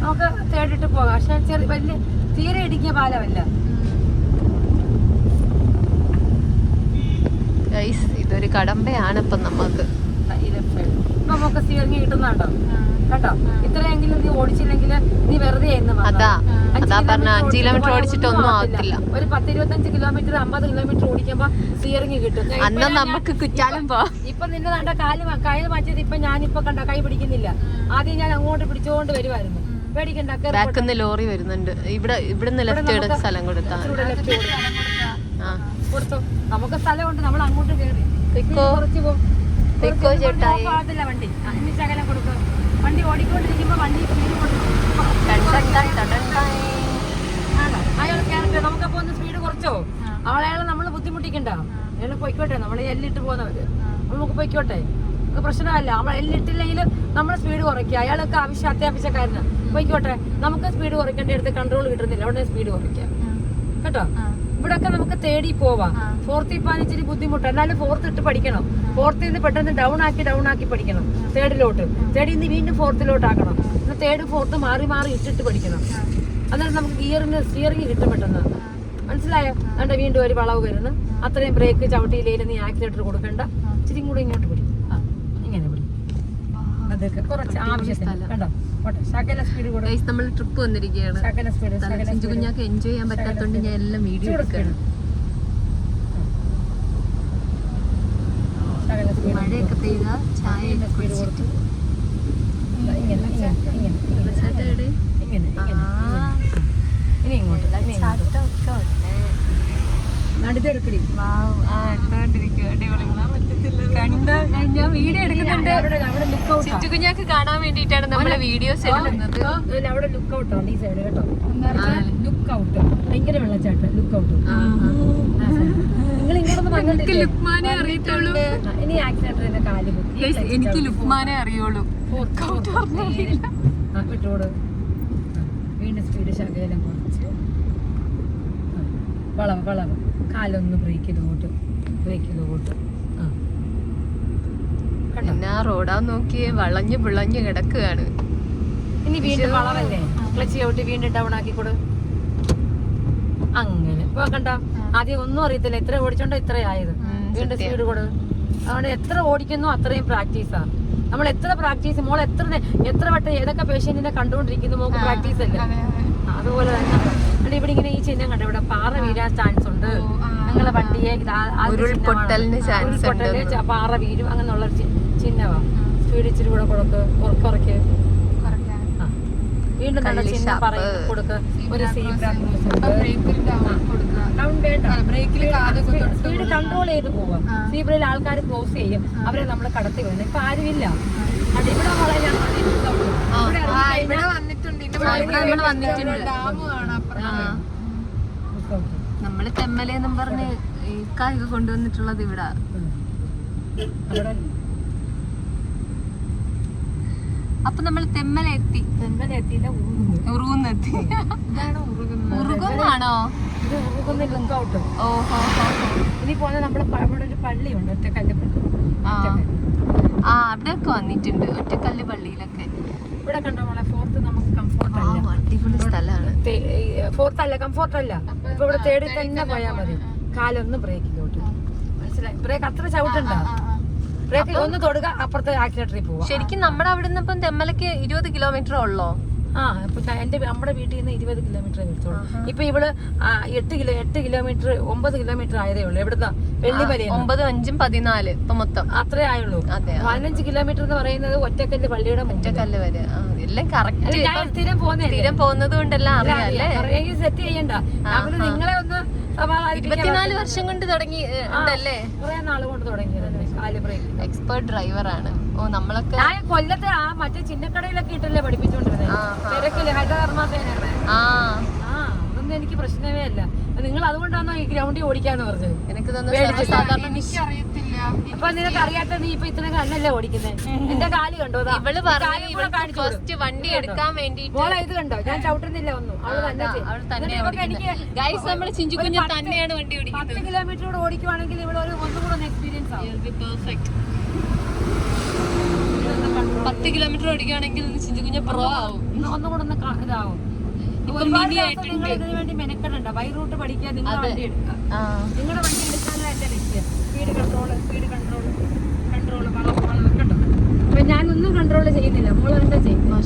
നമുക്ക് തേടിട്ട് പോകാം. പക്ഷെ ചെറിയ വലിയ തീരെ ഇടുങ്ങിയ പാലമല്ല. ഇതൊരു കടമ്പയാണ് ഇപ്പൊ നമുക്ക്. ഇപ്പൊ നമുക്ക് സ്റ്റിയറിംഗ് കിട്ടുന്നുണ്ടോ? കേട്ടോ, ഇത്രയെങ്കിലും നീ ഓടിച്ചില്ലെങ്കിൽ നീ വെറുതെ അതാ പറഞ്ഞ 5 കിലോമീറ്റർ ഓടിച്ചിട്ടൊന്നും ആവത്തില്ല. ഒരു 10-25 കിലോമീറ്റർ 50 കിലോമീറ്റർ ഓടിക്കുമ്പോ സ്റ്റിയറിംഗ് കിട്ടും. അന്ന് നമുക്ക് കുറ്റാലും പോ. ഇപ്പൊ നിന്റെ കണ്ട കൈ മാറ്റിയത് ഇപ്പൊ ഞാനിപ്പോ കണ്ട കൈ പിടിക്കുന്നില്ല. ആദ്യം ഞാൻ അങ്ങോട്ട് പിടിച്ചോണ്ട് വരുമായിരുന്നു. പേടിക്കണ്ട. ബാക്കിന്ന് ലോറി വരുന്നുണ്ട്. ഇവിടുന്ന് ലെഫ്റ്റ് എടുത്ത സ്ഥലം കൊടുത്താ കൊടുത്തു. നമുക്ക് സ്ഥലമുണ്ട്, നമ്മൾ അങ്ങോട്ട് കയറി കുറച്ച് പോകത്തില്ല വണ്ടി. ഇനി ശകലം കൊടുക്കും. വണ്ടി ഓടിക്കൊണ്ടിരിക്കുമ്പോ വണ്ടി സ്പീഡ് കൊടുക്കും. അയാൾ കയറട്ടെ, നമുക്കപ്പോ ഒന്ന് സ്പീഡ് കുറച്ചോ. അയാളെ നമ്മൾ ബുദ്ധിമുട്ടിക്കണ്ട. അയാൾ പൊയ്ക്കോട്ടെ. നമ്മൾ എല്ലിട്ട് പോകുന്നവര് നമുക്ക് പൊയ്ക്കോട്ടെ, നമുക്ക് പ്രശ്നമല്ല. നമ്മൾ എല്ലിട്ടില്ലെങ്കിൽ നമ്മൾ സ്പീഡ് കുറയ്ക്കുക. അയാൾക്ക് അത്യാവശ്യക്കാരന് പൊയ്ക്കോട്ടെ. നമുക്ക് സ്പീഡ് കുറയ്ക്കേണ്ട അടുത്ത് കൺട്രോൾ കിട്ടുന്നില്ല, അവിടെ സ്പീഡ് കുറയ്ക്കുക കേട്ടോ. ഇവിടൊക്കെ നമുക്ക് തേടി പോവാം. 4th പോകാൻ ഇച്ചിരി ബുദ്ധിമുട്ട്. എന്നാലും 4th ഇട്ട് പഠിക്കണം. 4th നിന്ന് പെട്ടെന്ന് ഡൗൺ ആക്കി പഠിക്കണം. 3rd-ലോട്ട്, 3rd നിന്ന് വീണ്ടും 4th-ലോട്ട് ആക്കണം. 3rd 4th മാറി ഇട്ടിട്ട് പഠിക്കണം. അന്നേരം നമുക്ക് സ്റ്റിയറിംഗ് കിട്ടും പെട്ടെന്ന്. മനസ്സിലായോ? അതുകൊണ്ട് വീണ്ടും ഒരു വളവ് വരുന്നു. അത്രയും ബ്രേക്ക് ചവിട്ടിയില്ലെങ്കിൽ നീ ആക്സിലേറ്റർ കൊടുക്കണ്ട. ഇച്ചിരി കൂടെ ഇങ്ങോട്ട് പിടി. ഇങ്ങനെ പിടി. അതൊക്കെ കുറച്ച് ആവശ്യത്തില്ല കേട്ടോ. ശകല സ്പീഡ് കൂടെ. നമ്മൾ ട്രിപ്പ് വന്നിരിക്കുകയാണ്. ശകല സ്പീഡ് കുഞ്ഞാക്ക് എൻജോയ് ചെയ്യാൻ പറ്റാത്തോണ്ട് ഞാൻ എല്ലാം വീഡിയോ എടുക്കണം. മഴയൊക്കെ പെയ്താ ചായ സ്പീഡ് കൊടുത്തു. ഇനി ഇങ്ങോട്ട് നടുത്തെടുക്കടി. ഞാൻ വീഡിയോ എടുക്കുന്നുണ്ട്. ചിറ്റുകുഞ്ഞാക്ക് കാണാൻ വേണ്ടിയിട്ടാണ് നമ്മളെ വീഡിയോസ് എടുക്കുന്നത്. അവിടെ ലുക്ക് ഔട്ട് ആണ് ഈ സൈഡ് കേട്ടോ. ലുക്ക് ഔട്ട് ഭയങ്കര വെള്ളച്ചാട്ടം. ലുക്ക് ഔട്ട് നിങ്ങൾ ഇങ്ങോട്ടൊന്നും വന്നിട്ട് ലുക്മാനെ അറിയത്തുള്ളൂ. ഇനി ആക്സിലേറ്ററിന്റെ കാല് കുത്തി. എനിക്ക് ലുക്മാനെ അറിയുള്ളൂ. വിട്ടോട്. വീണ്ടും സ്പീഡ് ശകലം കുറച്ച്. വളവ് കാലൊന്ന് ബ്രേക്ക് ചെയ്ത് കൂട്ടും. എന്നാ റോഡാ നോക്കിയേ വളഞ്ഞു പിളഞ്ഞു കിടക്കുകയാണ്. ഇനി വീണ്ടും വളവല്ലേ, ക്ലച്ച് ചവിട്ടി വീണ്ടും ഡൗൺ ആക്കിക്കൊടു. അങ്ങനെ ഇപ്പൊ കണ്ട, ആദ്യം ഒന്നും അറിയത്തില്ല. എത്ര ഓടിച്ചോണ്ടോ ഇത്രയായത്. വീണ്ടും സ്പീഡ് കൊടു. അതുകൊണ്ട് എത്ര ഓടിക്കുന്നു അത്രയും പ്രാക്ടീസാ. നമ്മൾ എത്ര പ്രാക്ടീസ്, മോൾ എത്ര വട്ടം ഏതൊക്കെ പേഷ്യന്റിനെ കണ്ടുകൊണ്ടിരിക്കുന്നു, മോക്ക് പ്രാക്ടീസ് അല്ല. അതുപോലെ തന്നെ ഇവിടെ ഇങ്ങനെ ഈ ചിഹ്നം കണ്ട, ഇവിടെ പാറ വീഴാൻ ചാൻസ് ഉണ്ട്. നിങ്ങളെ വണ്ടിയെ പാറ വീഴും അങ്ങനെയുള്ള ചിഹ്നമാ. സ്പീഡ് ഇച്ചിരി കൂടെ കുറയ്ക്ക്. വീണ്ടും നല്ല ചിഹ്നം പറയുന്നത് കൊടുക്ക്. ഒരു സ്പീഡ് കൺട്രോൾ ചെയ്ത് പോവാം. സീബ്രയിൽ ആൾക്കാർ ക്രോസ് ചെയ്യും, അവരെ നമ്മൾ കടത്തി വിടുന്നു. ഇപ്പൊ ആരുമില്ല. ഇവിടെ നമ്മള് തെമ്മലെന്നും പറഞ്ഞ് കായൊക്കെ കൊണ്ടുവന്നിട്ടുള്ളത് ഇവിടെ. അപ്പൊ നമ്മൾ തെമ്മലെത്തി. ഉറുകുന്നെത്തി. ഉറുകുന്നാണോ? ഓഹോ. ഇനി പോലെ നമ്മള് ഇവിടെ ഒരു പള്ളിയുണ്ട്, ഒറ്റക്കല്ല് പള്ളി. അവിടെയൊക്കെ വന്നിട്ടുണ്ട്, ഒറ്റക്കല്ല് പള്ളിയിലൊക്കെ. ഇവിടെ കണ്ടോ മോളെ, 4th നമുക്ക് കംഫോർട്ട് അല്ല. അടിപൊളി സ്ഥലമാണ്. 4th അല്ല, കംഫോർട്ട് അല്ല. ഇപ്പൊ ഇവിടെ തേടി തന്നെ പോയാൽ മതി. കാലൊന്ന് ബ്രേക്കിലോട്ട്. മനസ്സിലായി? ബ്രേക്ക് അത്ര ചവിട്ടുണ്ടോ? ബ്രേക്ക് ഒന്ന് തൊടുക, അപ്പുറത്തെ ആക്സിലേറ്ററിൽ പോവാം. ശരിക്കും നമ്മുടെ അവിടെ നിന്ന് ഇപ്പം തെമ്മലക്ക് 20 കിലോമീറ്റർ ഉള്ളോ? നമ്മുടെ വീട്ടിൽ നിന്ന് 20 കിലോമീറ്റർ വരുത്തുള്ളൂ. ഇപ്പൊ ഇവള് 8 കിലോമീറ്റർ 9 കിലോമീറ്റർ ആയതേ ഉള്ളൂ. എവിടുന്ന വെള്ളിമല 9, 5, 14 ഇപ്പൊ മൊത്തം അത്രേ ആയുള്ളൂ. 15 കിലോമീറ്റർ എന്ന് പറയുന്നത് ഒറ്റക്കല്ല് പള്ളിയുടെ ഒറ്റക്കല്ല് വരെ. എല്ലാം കറക്റ്റ് സ്ഥിരം പോകുന്നത് കൊണ്ടെല്ലാം അറിയാല്ലേ. സെറ്റ് ചെയ്യണ്ട. നിങ്ങളെ ഒന്ന് 24 വർഷം കൊണ്ട് തുടങ്ങി ഉണ്ടല്ലേ? കുറെ നാൾ കൊണ്ട് തുടങ്ങിയതല്ലേ. എക്സ്പേർട്ട് ഡ്രൈവറാണ്. ഓ, നമ്മളൊക്കെ കൊല്ലത്തെ ആ മറ്റേ ചിന്നക്കടയിലൊക്കെ ഇട്ടല്ലേ പഠിപ്പിച്ചോണ്ടിരുന്നത്. തിരക്കില് ഹരിതകർമ്മ സേനയുടെ. അതൊന്നും എനിക്ക് പ്രശ്നമേ അല്ല. നിങ്ങൾ അതുകൊണ്ടാണോ ഈ ഗ്രൗണ്ടിൽ ഓടിക്കാന്ന് പറഞ്ഞത്? എനിക്ക് തോന്നുന്നു സാധാരണ അപ്പൊ നിനക്ക് അറിയാത്ത നീ ഇപ്പൊ ഇത്ര കണ്ണല്ലേ ഓടിക്കുന്നത്? എന്റെ കാല് കണ്ടോ? ഇവള് പറഞ്ഞു ഫസ്റ്റ് വണ്ടി എടുക്കാൻ വേണ്ടി മോളെ ഇത് കണ്ടോ? ഞാൻ ചവിട്ടുന്നില്ല ഒന്നും. അവള് ഗൈസ് നമ്മള് ചിഞ്ചുകുഞ്ഞ് തന്നെയാണ് വണ്ടി ഓടിക്കുന്നത്. 10 കിലോമീറ്റർ ഓടിക്കുവാണെങ്കിൽ ഇവിടെ ഒരു ഒന്നും കൂടെ എക്സ്പീരിയൻസ് ആവും. 10 കിലോമീറ്റർ ഓടിക്കുകയാണെങ്കിൽ ചിഞ്ചുകുഞ്ഞ് പ്രോ ആവും. ഒന്നും കൂടെ ഒന്ന് ഇതാവും. ഒരുപാട് ദിവസം നിങ്ങൾ ഇതിനു വേണ്ടി മെനക്കെടണ്ട. ബൈ റൂട്ട് പഠിക്കാൻ നിങ്ങൾ വണ്ടി എടുക്കുക. നിങ്ങളുടെ വണ്ടി എടുക്കാനും എന്റെ ലക്ഷ്യം. സ്പീഡ് കൺട്രോൾ കണ്ടോ? അപ്പൊ ഞാനൊന്നും കൺട്രോൾ ചെയ്യുന്നില്ല. മോള് എന്താ ചെയ്യുന്നത്?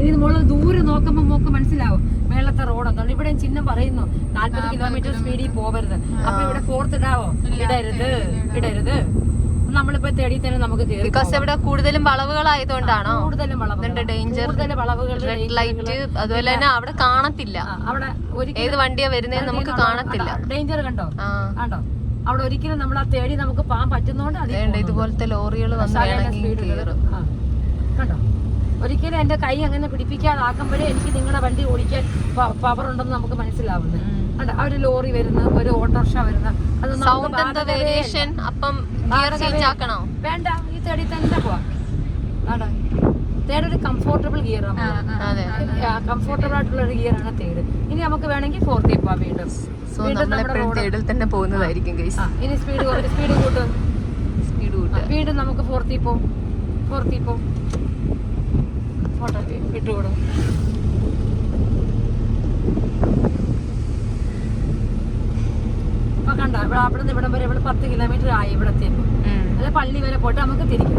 ഇനി മോള് ദൂരെ നോക്കുമ്പോ മോക്ക് മനസ്സിലാവും മേളത്തെ റോഡെന്നുള്ളു. ഇവിടെ ചിഹ്നം പറയുന്നു 40 കിലോമീറ്റർ സ്പീഡിൽ പോകരുത്. അപ്പൊ ഇവിടെ ഫോർത്ത് ഇടാവോ? ഇടരുത്. നമ്മളിപ്പോ തേടി തന്നെ നമുക്ക് ബിക്കോസ് ഇവിടെ കൂടുതലും വളവുകളായതുകൊണ്ടാണോ? കൂടുതലും വളവുകൾ, റെഡ് ലൈറ്റ്, അതുപോലെ തന്നെ അവിടെ കാണത്തില്ല. അവിടെ ഏത് വണ്ടിയാ വരുന്നത് നമുക്ക് കാണത്തില്ല. ഡേഞ്ചർ കണ്ടോ? അവിടെ ഒരിക്കലും നമ്മൾ ആ തേടി നമുക്ക് പോകാൻ പറ്റുന്നോണ്ട് ഇതുപോലത്തെ ലോറികൾ കണ്ടോ? ഒരിക്കലും എന്റെ കൈ അങ്ങനെ പിടിപ്പിക്കാതാക്കുമ്പോഴേ എനിക്ക് നിങ്ങളുടെ വണ്ടി ഓടിക്കാൻ പവർ ഉണ്ടെന്ന് നമുക്ക് മനസ്സിലാവുന്നത്. കണ്ടോ? ഒരു ലോറി വരുന്ന, ഒരു ഓട്ടോറിക്ഷ വരുന്ന, അത് വേണ്ട. ഈ തേടി തന്നെ പോവാം. തേർഡ് ഒരു കംഫോർട്ടബിൾ ഗിയർ ആണ്. കംഫോർട്ടബിൾ ആയിട്ടുള്ള ഒരു ഗിയർ ആണ് തേർഡ്. ഇനി നമുക്ക് വേണമെങ്കിൽ ഫോർത്തിൽ പോവാം. വീണ്ടും തന്നെ പോകുന്നതായിരിക്കും. ഇനി സ്പീഡ് കൂട്ടും. വീണ്ടും നമുക്ക് ഫോർത്തിൽ പോവും. ഫോട്ടോ വിട്ടുകൂടും. അപ്പൊ കണ്ട അവിടെ നിന്ന് ഇവിടം വരെ 10 കിലോമീറ്റർ ആയി. ഇവിടെ എത്തിയപ്പോ അല്ലെ പള്ളി വരെ പോയിട്ട് നമുക്ക് തിരിക്കും.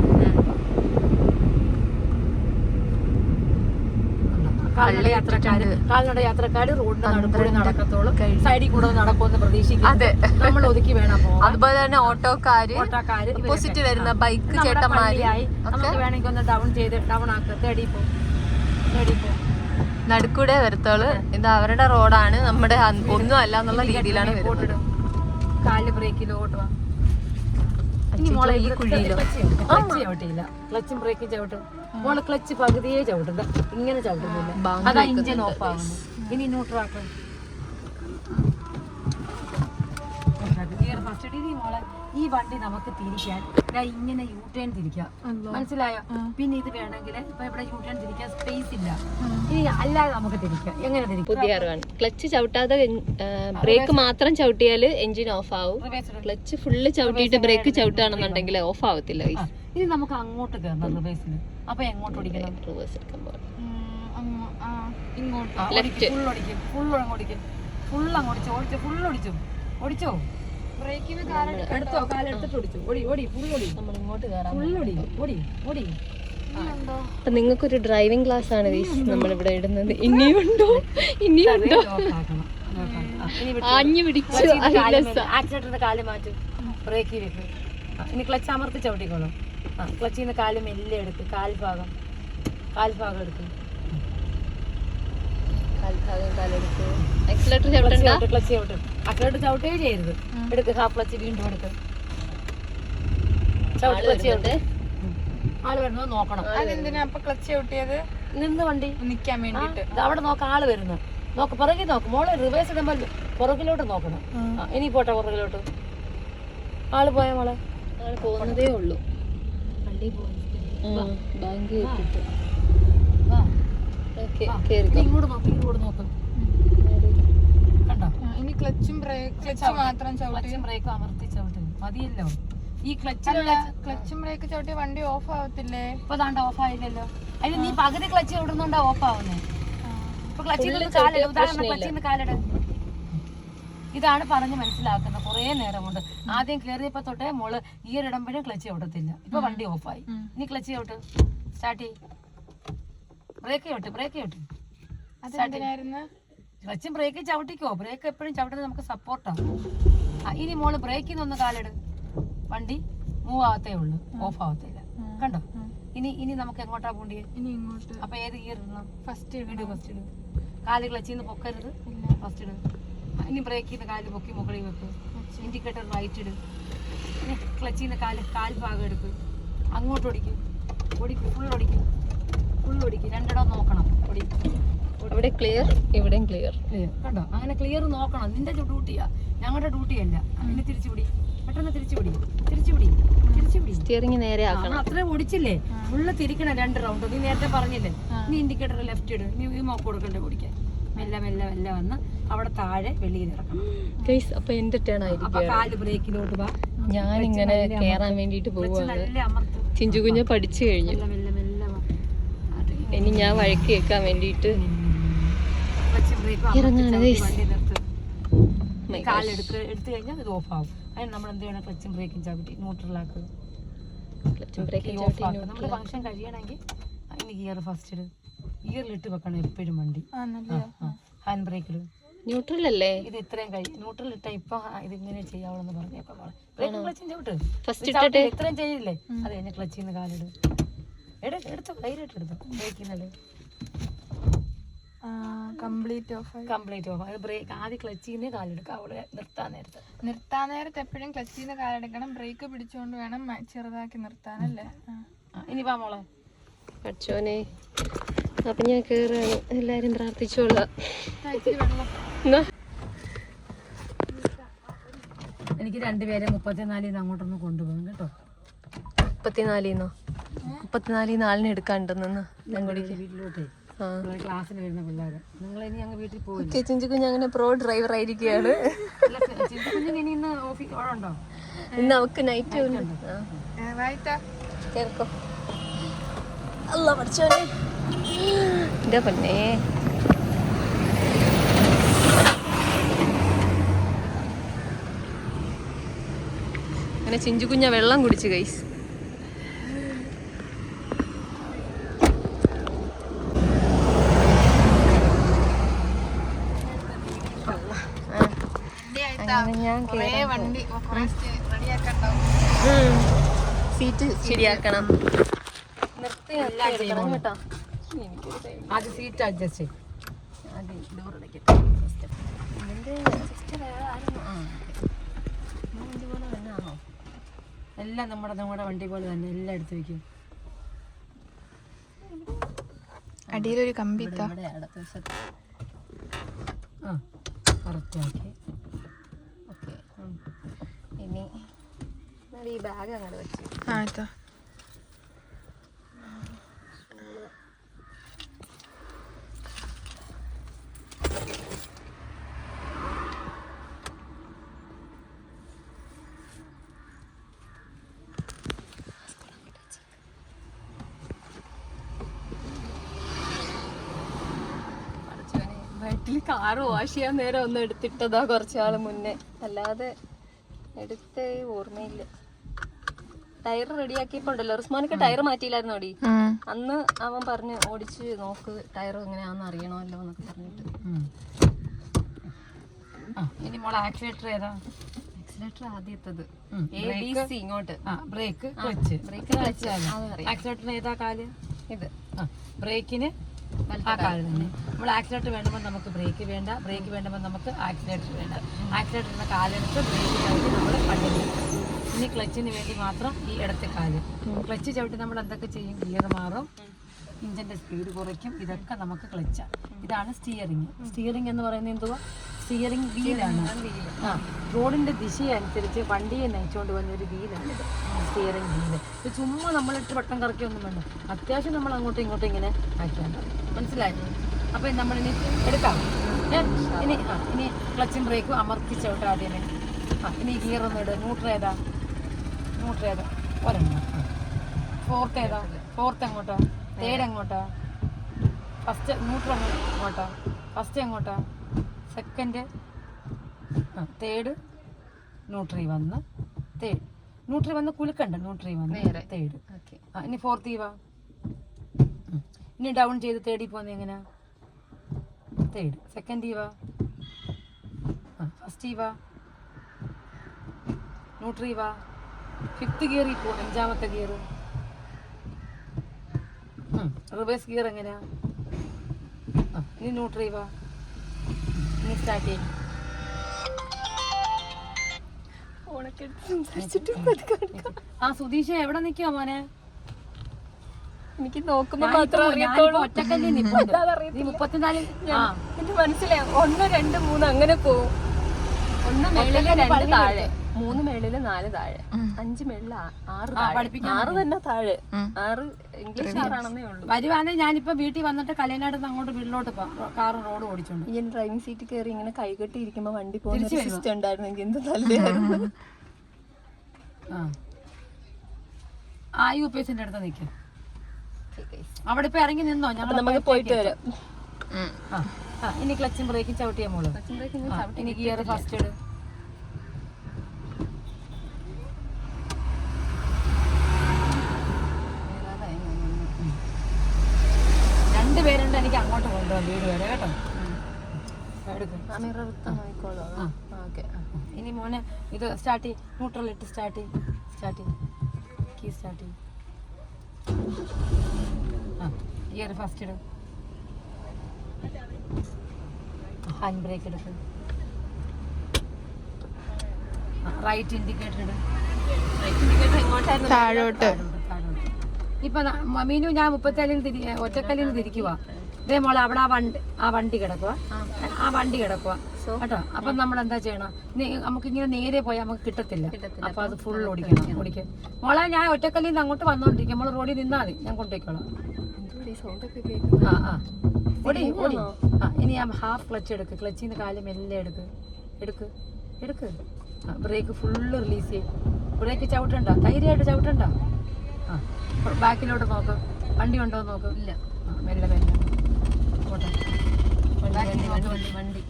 കാൽനട യാത്രക്കാര് റോഡിന്റെ നടുക്കൂടെ നടക്കത്തോളും, സൈഡിൽ കൂടെ നടക്കുമെന്ന് പ്രതീക്ഷിക്കും. നമ്മൾ ഒതുക്കി വേണം പോകാൻ. അതുപോലെ തന്നെ ഓട്ടോക്കാര് ഓപ്പോസിറ്റ് വരുന്ന ബൈക്ക് ചേട്ടന്മാര് നമുക്ക് വേണമെങ്കിൽ ഒന്ന് ഡൗൺ ആക്കുക. തേടി പോ. നടുക്കൂടെ വരത്തോള്. ഇത് അവരുടെ റോഡാണ്, നമ്മുടെ ഒന്നും അല്ല എന്നുള്ള രീതിയിലാണ് വരുന്നത്. കാല് ബ്രേക്കിലോട്ട് വാ. ഈ കുഴിയിലോ ചവിട്ടിയില്ല. ക്ലച്ചും ബ്രേക്കും ചവിട്ടും. മോള് ക്ലച്ച് പകുതിയെ ചവിട്ടുന്നത്, ഇങ്ങനെ ചവിട്ടുന്നില്ല. അതാ ഇഞ്ചിൻ ഓഫ് ആവുന്നു. ഇനി ന്യൂട്രാക്കും. മോളെ ഈ വണ്ടി നമുക്ക് തിരിക്കാൻ ഇങ്ങനെ യൂട്ടേൺ തിരിക്കാം. മനസ്സിലായോ? പിന്നെ ഇത് വേണമെങ്കിൽ ഇപ്പൊ ഇവിടെ യൂട്ടേൺ തിരിക്കാൻ സ്പേസ് ഇല്ല. ഇനി അല്ലാതെ നമുക്ക് തിരിക്കാം. എങ്ങനെ തിരിക്കും? പുതിയ അറിവാണ്. ക്ലച്ച് ചവിട്ടാതെ ബ്രേക്ക് മാത്രം ചവിട്ടിയാൽ എഞ്ചിൻ ഓഫ് ആവും. ക്ലച്ച് ഫുള്ള് ചവിട്ടിയിട്ട് ബ്രേക്ക് ചവിട്ടുകയാണെന്നുണ്ടെങ്കിൽ ഓഫ് ആവത്തില്ല. ഇനി നമുക്ക് അങ്ങോട്ട് കയറണം റിവേഴ്സിന്. അപ്പൊ എങ്ങോട്ട് ഓടിക്കണം? റിവേഴ്സ് എടുക്കുമ്പോൾ ഓടിച്ചോ. എടുത്തോ, കാലെടുത്തിട്ട് ഓടിച്ചു. ഓടി ഫുൾ ഓടി. നമ്മൾ ഇങ്ങോട്ട് കയറാം. ഓടി. അപ്പൊ നിങ്ങൾക്കൊരു ഡ്രൈവിംഗ് ക്ലാസ് ആണ് നമ്മളിവിടെ ഇടുന്നത്. ഇനിയുണ്ടോ? ആഞ്ഞു പിടിച്ചു. ആക്സിഡന്റിന്റെ കാല് മാറ്റും. ബ്രേക്ക് വെക്കും. ഇനി ക്ലച്ച് അമർത്തി ചവിട്ടിക്കോളൂ. ക്ലച്ചിൽ നിന്ന് കാല് മെല്ലെ എടുക്കും. കാൽഭാഗം എടുക്കും. ക്ലച്ച് ചവിട്ടേ ചെയ്യരുത്. എടുക്ക്. ഹാഫ് ക്ലച്ച് വീണ്ടും എടുക്ക്. ആള് വരുന്നത് നോക്കണം. നിന്ന് വണ്ടി നിക്കാൻ വേണ്ടിട്ട് അവിടെ നോക്ക. ആള് വരുന്നു നോക്ക്. പുറകിൽ നോക്ക്. മോളെ റിവേഴ്സ് ഇടുമ്പോൾ പുറകിലോട്ട് നോക്കണം. ഇനി പോട്ടെ പുറകിലോട്ട്. ആള് പോയ മോളെ? ആള് പോകുന്നതേ ഉള്ളൂ. ഇങ്ങോട്ട് നോക്ക്. കണ്ടോ? ഇനി ക്ലച്ചും ബ്രേക്കും അമർത്തി ചവിട്ടും മതിയല്ലോ. ഈ ക്ലച്ചും ബ്രേക്ക് ചവിട്ടി വണ്ടി ഓഫ് ആവത്തില്ലേ? ഇപ്പൊ താണ്ട ഓഫ് ആയില്ലല്ലോ. അതിന് നീ പകുതി ക്ലച്ച് ചവിടുന്നോണ്ടാ ഓഫ് ആവുന്നേ. ഇപ്പൊ ക്ലച്ചിന്ന് കാലിട. ഇതാണ് പറഞ്ഞ് മനസ്സിലാക്കുന്നത്. കുറെ നേരം കൊണ്ട് ആദ്യം കേറിയപ്പോ തൊട്ടേ മോള് ഗിയർ ഇടുമ്പോഴും ക്ലച്ച് ചവിട്ടത്തില്ല. ഇപ്പൊ വണ്ടി ഓഫായി. ഇനി ക്ലച്ച് ചവിട്ട്. സ്റ്റാർട്ട് ചെയ്യും. ബ്രേക്ക് ചവിട്ട്. ക്ലച്ചും ബ്രേക്ക് ചവിട്ടിക്കോ. ബ്രേക്ക് എപ്പോഴും ചവിട്ടുന്നത് നമുക്ക് സപ്പോർട്ടാവും. ഇനി മോള് ബ്രേക്കിൽ നിന്ന് കാലിട്. വണ്ടി മൂവ് ആവത്തേ ഉള്ളൂ, ഓഫ് ആവത്തില്ല. കണ്ടോ? ഇനി നമുക്ക് എങ്ങോട്ടാ പോണ്ടിയെ? ഇനി ഇങ്ങോട്ട്. അപ്പൊ ഏത് ഗിയർ ഇടണം? ഫസ്റ്റ് ഇട്. കാല് ക്ലച്ചിൽ നിന്ന് പൊക്കരുത്. ഫസ്റ്റ് ഇട്. ഇനി ബ്രേക്കിൽ നിന്ന് കാല് പൊക്കി മുകളിൽ വെക്ക്. ഇൻഡിക്കേറ്റർ റൈറ്റ് ഇട്. ഇനി ക്ലച്ചിൽ നിന്ന് കാൽഭാഗം എടുക്ക്. അങ്ങോട്ട് ഓടിക്കും. ഫുൾ ഓടിക്കും. രണ്ടിടം നോക്കണം. അവിടെ ക്ലിയർ, ഇവിടെയും ക്ലിയർ. കണ്ടോ? അങ്ങനെ ക്ലിയർ നോക്കണം. നിന്റെ ഡ്യൂട്ടിയാ, ഞങ്ങളുടെ ഡ്യൂട്ടിയല്ല. അതിനെ തിരിച്ചുപിടി, പെട്ടെന്ന് തിരിച്ചുപിടി, തിരിച്ചുപിടി, തിരിച്ചുപിടി. സ്റ്റിയറിംഗ് നേരെ ആക്കണം. അത്രയും ഓടിച്ചില്ലേ, ഫുള്ള് തിരിക്കണം 2 റൗണ്ട്. നീ നേരത്തെ പറഞ്ഞില്ലേ, നീ ഇൻഡിക്കേറ്റർ ലെഫ്റ്റ് ഇട്, നീ ഈ മോക്ക് കൊടുക്കണ്ടേ ഓടിക്കാൻ. മെല്ലെ മെല്ലെ മെല്ലെ വന്ന് അവിടെ താഴെ വെളിയിൽ ഇറക്കണം. അപ്പൊ എന്റെ ടേൺ ആയിരിക്കും. അപ്പൊ കാല് ബ്രേക്കിലോട്ട് വാ. ഞാനിങ്ങനെ കേറാൻ വേണ്ടിട്ട് പോവാണ്. നല്ല അമർത്ത്. ചിഞ്ചു കുഞ്ഞ് പഠിച്ചു കഴിഞ്ഞു. മെല്ലെ മെല്ലെ മെല്ലെ വാ. ഇനി ഞാൻ വഴക്ക് കേൾക്കാൻ വേണ്ടിട്ട് ക്ലച്ച് ബ്രേക്ക് ഇറങ്ങാണ് ഗൈസ്. വണ്ടി നിർത്ത്. കാലെടുത്ത് കഴിഞ്ഞാൽ ഇത് ഓഫ് ആവും. അതിന് നമ്മൾ എന്ത് ചെയ്യണം? ക്ലച്ചും ബ്രേക്കും ചവിട്ടി ന്യൂട്രലാക്കുക. ക്ലച്ചും ബ്രേക്കും ഓഫ് ആക്കുക. നമ്മുടെ ഫംഗ്ഷൻ കഴിയണമെങ്കിൽ അതിന് ഗിയർ ഫസ്റ്റ് ഇട്. ഗിയറിലിട്ട് വെക്കണം എപ്പോഴും വണ്ടി. ഹാൻഡ് ബ്രേക്കിൽ ന്യൂട്രൽ അല്ലേ ഇത്? ഇത്രയും ന്യൂട്രൽ ഇട്ട ഇപ്പൊ ഇതിങ്ങനെ ചെയ്യാവണമെന്ന് പറഞ്ഞപ്പോ ബ്രേക്കും ക്ലച്ചും ചവിട്ട്. ഫസ്റ്റ് ഇട്ടിട്ട് ഇത്രയും ചെയ്യില്ലേ, അത് കഴിഞ്ഞ ക്ലച്ചിൽ നിന്ന് കാലിട്. എടുത്തോ, ധൈര്യമായിട്ട് എടുത്തോ. ബ്രേക്കിനല്ലേ കംപ്ലീറ്റ് ഓഫ്. Complete of. അത് ബ്രേക്ക് ആദ്യം ക്ലച്ചിൽ നിന്ന് കാലെടുക്കുക. അവള് നിർത്താൻ നേരത്ത് എപ്പോഴും ക്ലച്ചിൽ നിന്ന് കാലെടുക്കണം. ബ്രേക്ക് പിടിച്ചുകൊണ്ട് വേണം ചെറുതാക്കി നിർത്താനല്ലേ. ഇനി വാ മോളെ. പഠിച്ചോനെ. അപ്പൊ ഞാൻ കേറാണ്. എല്ലാരും പ്രാർത്ഥിച്ചോളാം. എനിക്ക് 2 പേരെ 34 അങ്ങോട്ടൊന്ന് കൊണ്ടുപോകും കേട്ടോ. 34 34 ആളിനെ എടുക്കാണ്ടെന്ന് ഞങ്ങളുടെ വീട്ടിലോട്ടേ ക്ലാസ്സിന് വരുന്ന പിള്ളേരെ. നിങ്ങൾ ഇനി ഞങ്ങൾ വീട്ടിൽ പോയി. ചിഞ്ചു കുഞ്ഞ് അങ്ങനെ പ്രോ ഡ്രൈവർ ആയിരിക്കുകയാണ്. ഇനി ഇന്ന് ഓഫീസ് ഉണ്ടോ? ഇന്ന് അവക്ക് നൈറ്റ് കേൾക്കോ. അല്ല പഠിച്ചോനെ എന്റെ പൊന്നേ. അങ്ങനെ ചിഞ്ചു കുഞ്ഞ വെള്ളം കുടിച്ചു ഗൈസ്. സീറ്റ് ശരിയാക്കണം. കേട്ടോ. ആദ്യം സീറ്റ് അഡ്ജസ്റ്റ് ചെയ്യും. എല്ലാം നമ്മുടെ വണ്ടി പോലെ തന്നെ എല്ലാം എടുത്ത് വെക്കും. അടിയിലൊരു കമ്പി കറക്റ്റ് ആക്കി. ഓക്കെ. ഇനി ഈ ബാഗ് അങ്ങോട്ട് വെച്ചു. വീട്ടിൽ കാറ് വാഷ് ചെയ്യാൻ നേരം ഒന്ന് എടുത്തിട്ടതാ കുറച്ചാള് മുന്നേ. അല്ലാതെ എടുത്തേ ഓർമ്മയില്ല. ടയർ റെഡിയാക്കിയപ്പോണ്ടല്ലോ ഉസ്മാനൊക്കെ ടയർ മാറ്റിയില്ലായിരുന്നു ഓടി. അന്ന് അവൻ പറഞ്ഞ് ഓടിച്ച് നോക്ക് ടയർ എങ്ങനെയാണെന്ന് അറിയണമല്ലോ എന്നൊക്കെ പറഞ്ഞിട്ട്. ഇനി മോളെ ആക്സിലേറ്റർ ഏതാ? ആക്സിലേറ്റർ ആദ്യത്തത് ABC ഇങ്ങോട്ട്. Brake clutch. Brake clutch. ആക്സിലേറ്ററിന് ഏതാ കാല്? ഇത്. ബ്രേക്കിന് ആ കാല് തന്നെ. നമ്മൾ ആക്സിലേറ്റർ വേണ്ടുമ്പോൾ നമുക്ക് ബ്രേക്ക് വേണ്ട, ബ്രേക്ക് വേണ്ടുമ്പോൾ നമുക്ക് ആക്സിലേറ്റർ വേണ്ട. ആക്സിലേറ്ററിന്റെ കാലെടുത്ത് ബ്രേക്ക് ചവിട്ടി നമ്മൾ വണ്ടി നിർത്തും. ഇനി ക്ലച്ചിന് വേണ്ടി മാത്രം ഈ ഇടത്തെ കാല്. ക്ലച്ച് ചവിട്ടി നമ്മൾ എന്തൊക്കെ ചെയ്യും? ഗിയർ മാറും, ഇഞ്ചിന്റെ സ്പീഡ് കുറയ്ക്കും. ഇതൊക്കെ നമുക്ക് ക്ലച്ചാണ്. ഇതാണ് സ്റ്റിയറിംഗ്. സ്റ്റിയറിംഗ് എന്ന് പറയുന്നത് എന്തുവാ? സ്റ്റിയറിംഗ് വീലാണ്. റോഡിന്റെ ദിശയനുസരിച്ച് വണ്ടിയെ നയിച്ചുകൊണ്ട് വന്ന ഒരു വീലാണിത്, സ്റ്റിയറിംഗ് വീല്. ഇത് ചുമ്മാ നമ്മളിട്ട് വട്ടം കറക്കിയൊന്നും വേണ്ട. അത്യാവശ്യം നമ്മൾ അങ്ങോട്ടും ഇങ്ങോട്ടും ഇങ്ങനെ ആക്കിയാൽ മനസ്സിലായോ? അപ്പൊ നമ്മളിനി എടുക്കാം. ഇനി ക്ലച്ചും ബ്രേക്കും അമർത്തി ചവിട്ട ആദ്യമേ. ഇനി ഗിയർ ഒന്നും ഇടുക. ന്യൂട്രൽ ഏതാ? ഒരെണ്ണം. ഫോർത്ത് ഏതാ? ഫോർത്ത് എങ്ങോട്ടാ? തേർഡ് എങ്ങോട്ടാ? ഫസ്റ്റ് ന്യൂട്രൽ എങ്ങോട്ടാ? ഫസ്റ്റ് എങ്ങോട്ടാ? സെക്കൻഡ്. തേർഡ് ന്യൂട്രി വന്ന് തേർഡ്. ന്യൂട്രി വന്ന് കുലുക്കണ്ട, ന്യൂട്രി വന്ന് തേർഡ്. ഇനി ഫോർത്ത് വാ. ഇനി ഡൗൺ ചെയ്ത് തേർഡിൽ പോകുന്നത് എങ്ങനെയാ? തേർഡ്. സെക്കൻഡ് വാ. ഫസ്റ്റ് വാ. ന്യൂട്രി വാ. ഫിഫ്ത്ത് ഗിയറിൽ പോകും, 5ാമത്തെ ഗിയർ. റിവേഴ്സ് ഗിയർ എങ്ങനെയാ? ഇനി ന്യൂട്രി വാ. ഇനി സ്റ്റാർട്ട് ചെയ്യും. സുധീഷ എവിടെ നിൽക്കുക മോനെ? എനിക്ക് നോക്കുമ്പോ ഞാനിപ്പോ മാത്രം ഞാനിപ്പോ അറിയത്തുള്ളൂ. ഒറ്റക്കല്ലേ നിൽപ്പുണ്ട്. നീ 34 എനിക്ക് മനസ്സിലായി 1 2 3 അങ്ങനെ പോവും. 1 മേളില് 2 താഴെ, 3 മേളില് 4 താഴെ, 5 മേളില് 6 താഴെ, 6 തന്നെ താഴെ, 6 ഇംഗ്ലീഷ് 6 ആണെന്നേ ഉള്ളൂ. വരുവാണെങ്കിൽ ഞാനിപ്പോ വീട്ടിൽ വന്നിട്ട് കല്യാണത്ത് അങ്ങോട്ട് വീട്ടിലോട്ട് കാറ് റോഡ് ഓടിച്ചോണ്ട് ഈ ഡ്രൈവിംഗ് സീറ്റ് കയറി ഇങ്ങനെ കൈകെട്ടി ഇരിക്കുമ്പോ വണ്ടി പോകുന്ന സിസ്റ്റം ഉണ്ടായിരുന്നെങ്കിൽ എന്ത് നല്ലതായിരുന്നു. ആ UPSന്റെ അടുത്ത് നിൽക്കും. അവിടെ ഇപ്പൊ ഇറങ്ങി നിന്നോ? ഞങ്ങൾ നമുക്ക് പോയിട്ട് വരാം. ഇനി ക്ലച്ചും ബ്രേക്കും ചവിട്ടിയ മോള്. ഇനി ഗിയർ ഫസ്റ്റ് ഇട്. രണ്ടുപേരുണ്ട് എനിക്ക് അങ്ങോട്ട് കൊണ്ടുപോകാം വീട് വരെ കേട്ടോ. ഇനി മോനെ ഇത് സ്റ്റാർട്ട് ചെയ്യും. ന്യൂട്രൽ ഇട്ട് സ്റ്റാർട്ട് ചെയ്യും. കീ സ്റ്റാർട്ട് ചെയ്യും. ഗിയർ ഫസ്റ്റ് ഇടും. ഹാൻഡ് ബ്രേക്ക് എടുക്കും. റൈറ്റ് ഇൻഡിക്കേറ്റർ ഇടും. താഴോട്ട്. ഇപ്പൊ മീനു ഞാൻ 37 ഒറ്റക്കല്ലിന് തിരിക്കുക. ഇതേ മോളെ അവിടെ ആ വണ്ടി കിടക്കുക. കേട്ടോ. അപ്പൊ നമ്മൾ എന്താ ചെയ്യണം? നമുക്ക് ഇങ്ങനെ നേരെ പോയാൽ നമുക്ക് കിട്ടത്തില്ല. അപ്പൊ അത് ഫുൾ ഓടിക്കും. മോളെ ഞാൻ ഒറ്റക്കല്ലിന്ന് അങ്ങോട്ട് വന്നോണ്ടിരിക്കും. നമ്മള് റോഡിൽ നിന്നാ മതി, ഞാൻ കൊണ്ടുപോയിക്കോളാം. ഓടി. ഇനി ഞാൻ ഹാഫ് ക്ലച്ച് എടുക്ക്. ക്ലച്ചിന്ന് കാല് മെല്ലെ എടുക്ക്. ബ്രേക്ക് ഫുള്ള് റിലീസ് ചെയ്യും. ബ്രേക്ക് ചവിട്ടണ്ട, ധൈര്യമായിട്ട് ചവിട്ടണ്ട. ബാക്കിലോട്ട് നോക്ക്. വണ്ടി ഉണ്ടോ നോക്ക്. ഇല്ല. മെല്ലെ പോട്ടെ. വണ്ടി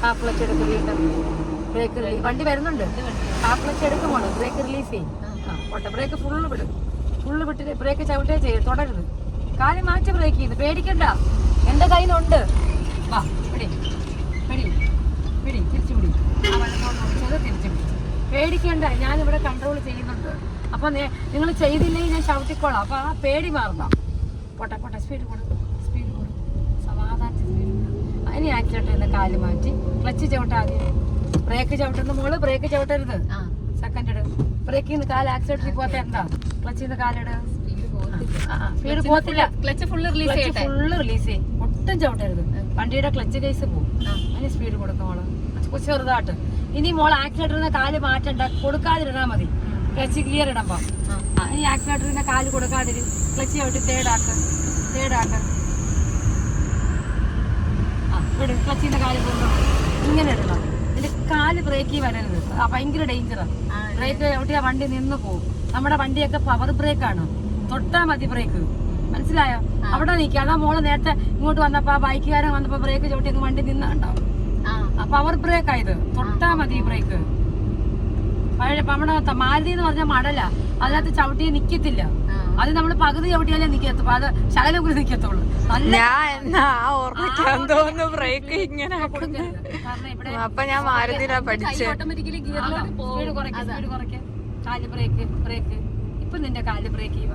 ഹാഫ് ക്ലച്ച് എടുക്ക്. വീണ്ടും ബ്രേക്ക് റിലീസ്. വണ്ടി വരുന്നുണ്ട്. ഹാഫ് ക്ലച്ച് എടുക്കുമ്പോൾ ബ്രേക്ക് റിലീസ് ചെയ്യും. പോട്ടെ. ബ്രേക്ക് ഫുള്ള് വിട്ടിട്ട് ബ്രേക്ക് ചവിട്ടേ ചെയ്യും. തുടരുത്. കാല് മാറ്റി ബ്രേക്ക് ചെയ്യുന്നു. പേടിക്കണ്ട, എന്റെ കയ്യിലുണ്ട്. വാ പിടി. തിരിച്ചു പിടി. തിരിച്ചു പിടി. പേടിക്കണ്ട, ഞാനിവിടെ കൺട്രോൾ ചെയ്യുന്നുണ്ട്. അപ്പൊ നിങ്ങൾ ചെയ്തില്ലെങ്കിൽ ഞാൻ ചവിട്ടിക്കോളാം. അപ്പൊ ആ പേടി മാറണം. പോട്ടെ. സ്പീഡ് കൂടും. സമാധാനത്തിൽ സ്പീഡ് കൂടും. അതിന് ആക്സിഡന്റ് ചെയ്യുന്ന കാല് മാറ്റി ക്ലച്ച് ചവിട്ടാതെ. ബ്രേക്ക് ചവിട്ടുന്ന മോള് ബ്രേക്ക് ചവിട്ടരുത്. സെക്കൻഡ് ഇട്. ബ്രേക്കിൽ നിന്ന് കാല് ആക്സിഡന്റിൽ പോകാത്ത എന്താ? ക്ലച്ചിൽ നിന്ന് കാലിട്. സ്പീഡ് പോകത്തില്ല. ക്ലച്ച് ഫുള്ള് റിലീസ് ചെയ്യും. ഒട്ടും ചവിട്ടരുത്. വണ്ടിയുടെ ക്ലച്ച് കേസ് പോകും. അതിന് സ്പീഡ് കൊടുക്കും മോള് ചെറുതായിട്ട്. ഇനി മോള് ആക്സിലേറ്ററിന് കാല് മാറ്റണ്ട, കൊടുക്കാതിരുന്നാ മതി. ക്ലച്ച് ക്ലിയർ ഇടുമ്പോ ഈ ആക്സിലേറ്ററിന്റെ കാല് കൊടുക്കാതിരി. ക്ലച്ച് ചവിട്ടി തേടാക്ക്. ക്ലച്ചിന്റെ കാല് കൊണ്ടു ഇങ്ങനെ ഇടണം. ഇതിന്റെ കാല് ബ്രേക്കിൽ വരരുത്. ഭയങ്കര ഡേഞ്ചറാണ്. ബ്രേക്ക് ചവിട്ടിയാ വണ്ടി നിന്ന് പോകും. നമ്മുടെ വണ്ടിയൊക്കെ പവർ ബ്രേക്കാണ്. തൊട്ടാ മതി ബ്രേക്ക്. മനസ്സിലായോ? അവിടെ നിൽക്കുക. അതാ മോള് നേരത്തെ ഇങ്ങോട്ട് വന്നപ്പോ ആ ബൈക്കുകാരൻ വന്നപ്പോ ബ്രേക്ക് ചവിട്ടി വണ്ടി നിന്നുണ്ടാവും. പവർ ബ്രേക്കാ ഇത്. തൊട്ടാ മതി ബ്രേക്ക്. നമ്മുടെ മാരുതി എന്ന് പറഞ്ഞാൽ മടല. അതിനകത്ത് ചവിട്ടിയെ നിക്കത്തില്ല. അത് നമ്മള് പകുതി ചവിട്ടിയാലേ നിക്കത്തുള്ളൂ. അത് ശകലം കൂടി നിക്കത്തുള്ളൂ. അപ്പൊ ഞാൻ മാരുതിയിലാ പഠിച്ചേ. ഓട്ടോമാറ്റിക്കലി സ്പീഡ് കുറയ്ക്ക. കാല് ബ്രേക്ക്. ഇപ്പൊ നിന്റെ കാല് ബ്രേക്ക് ചെയ്യുക.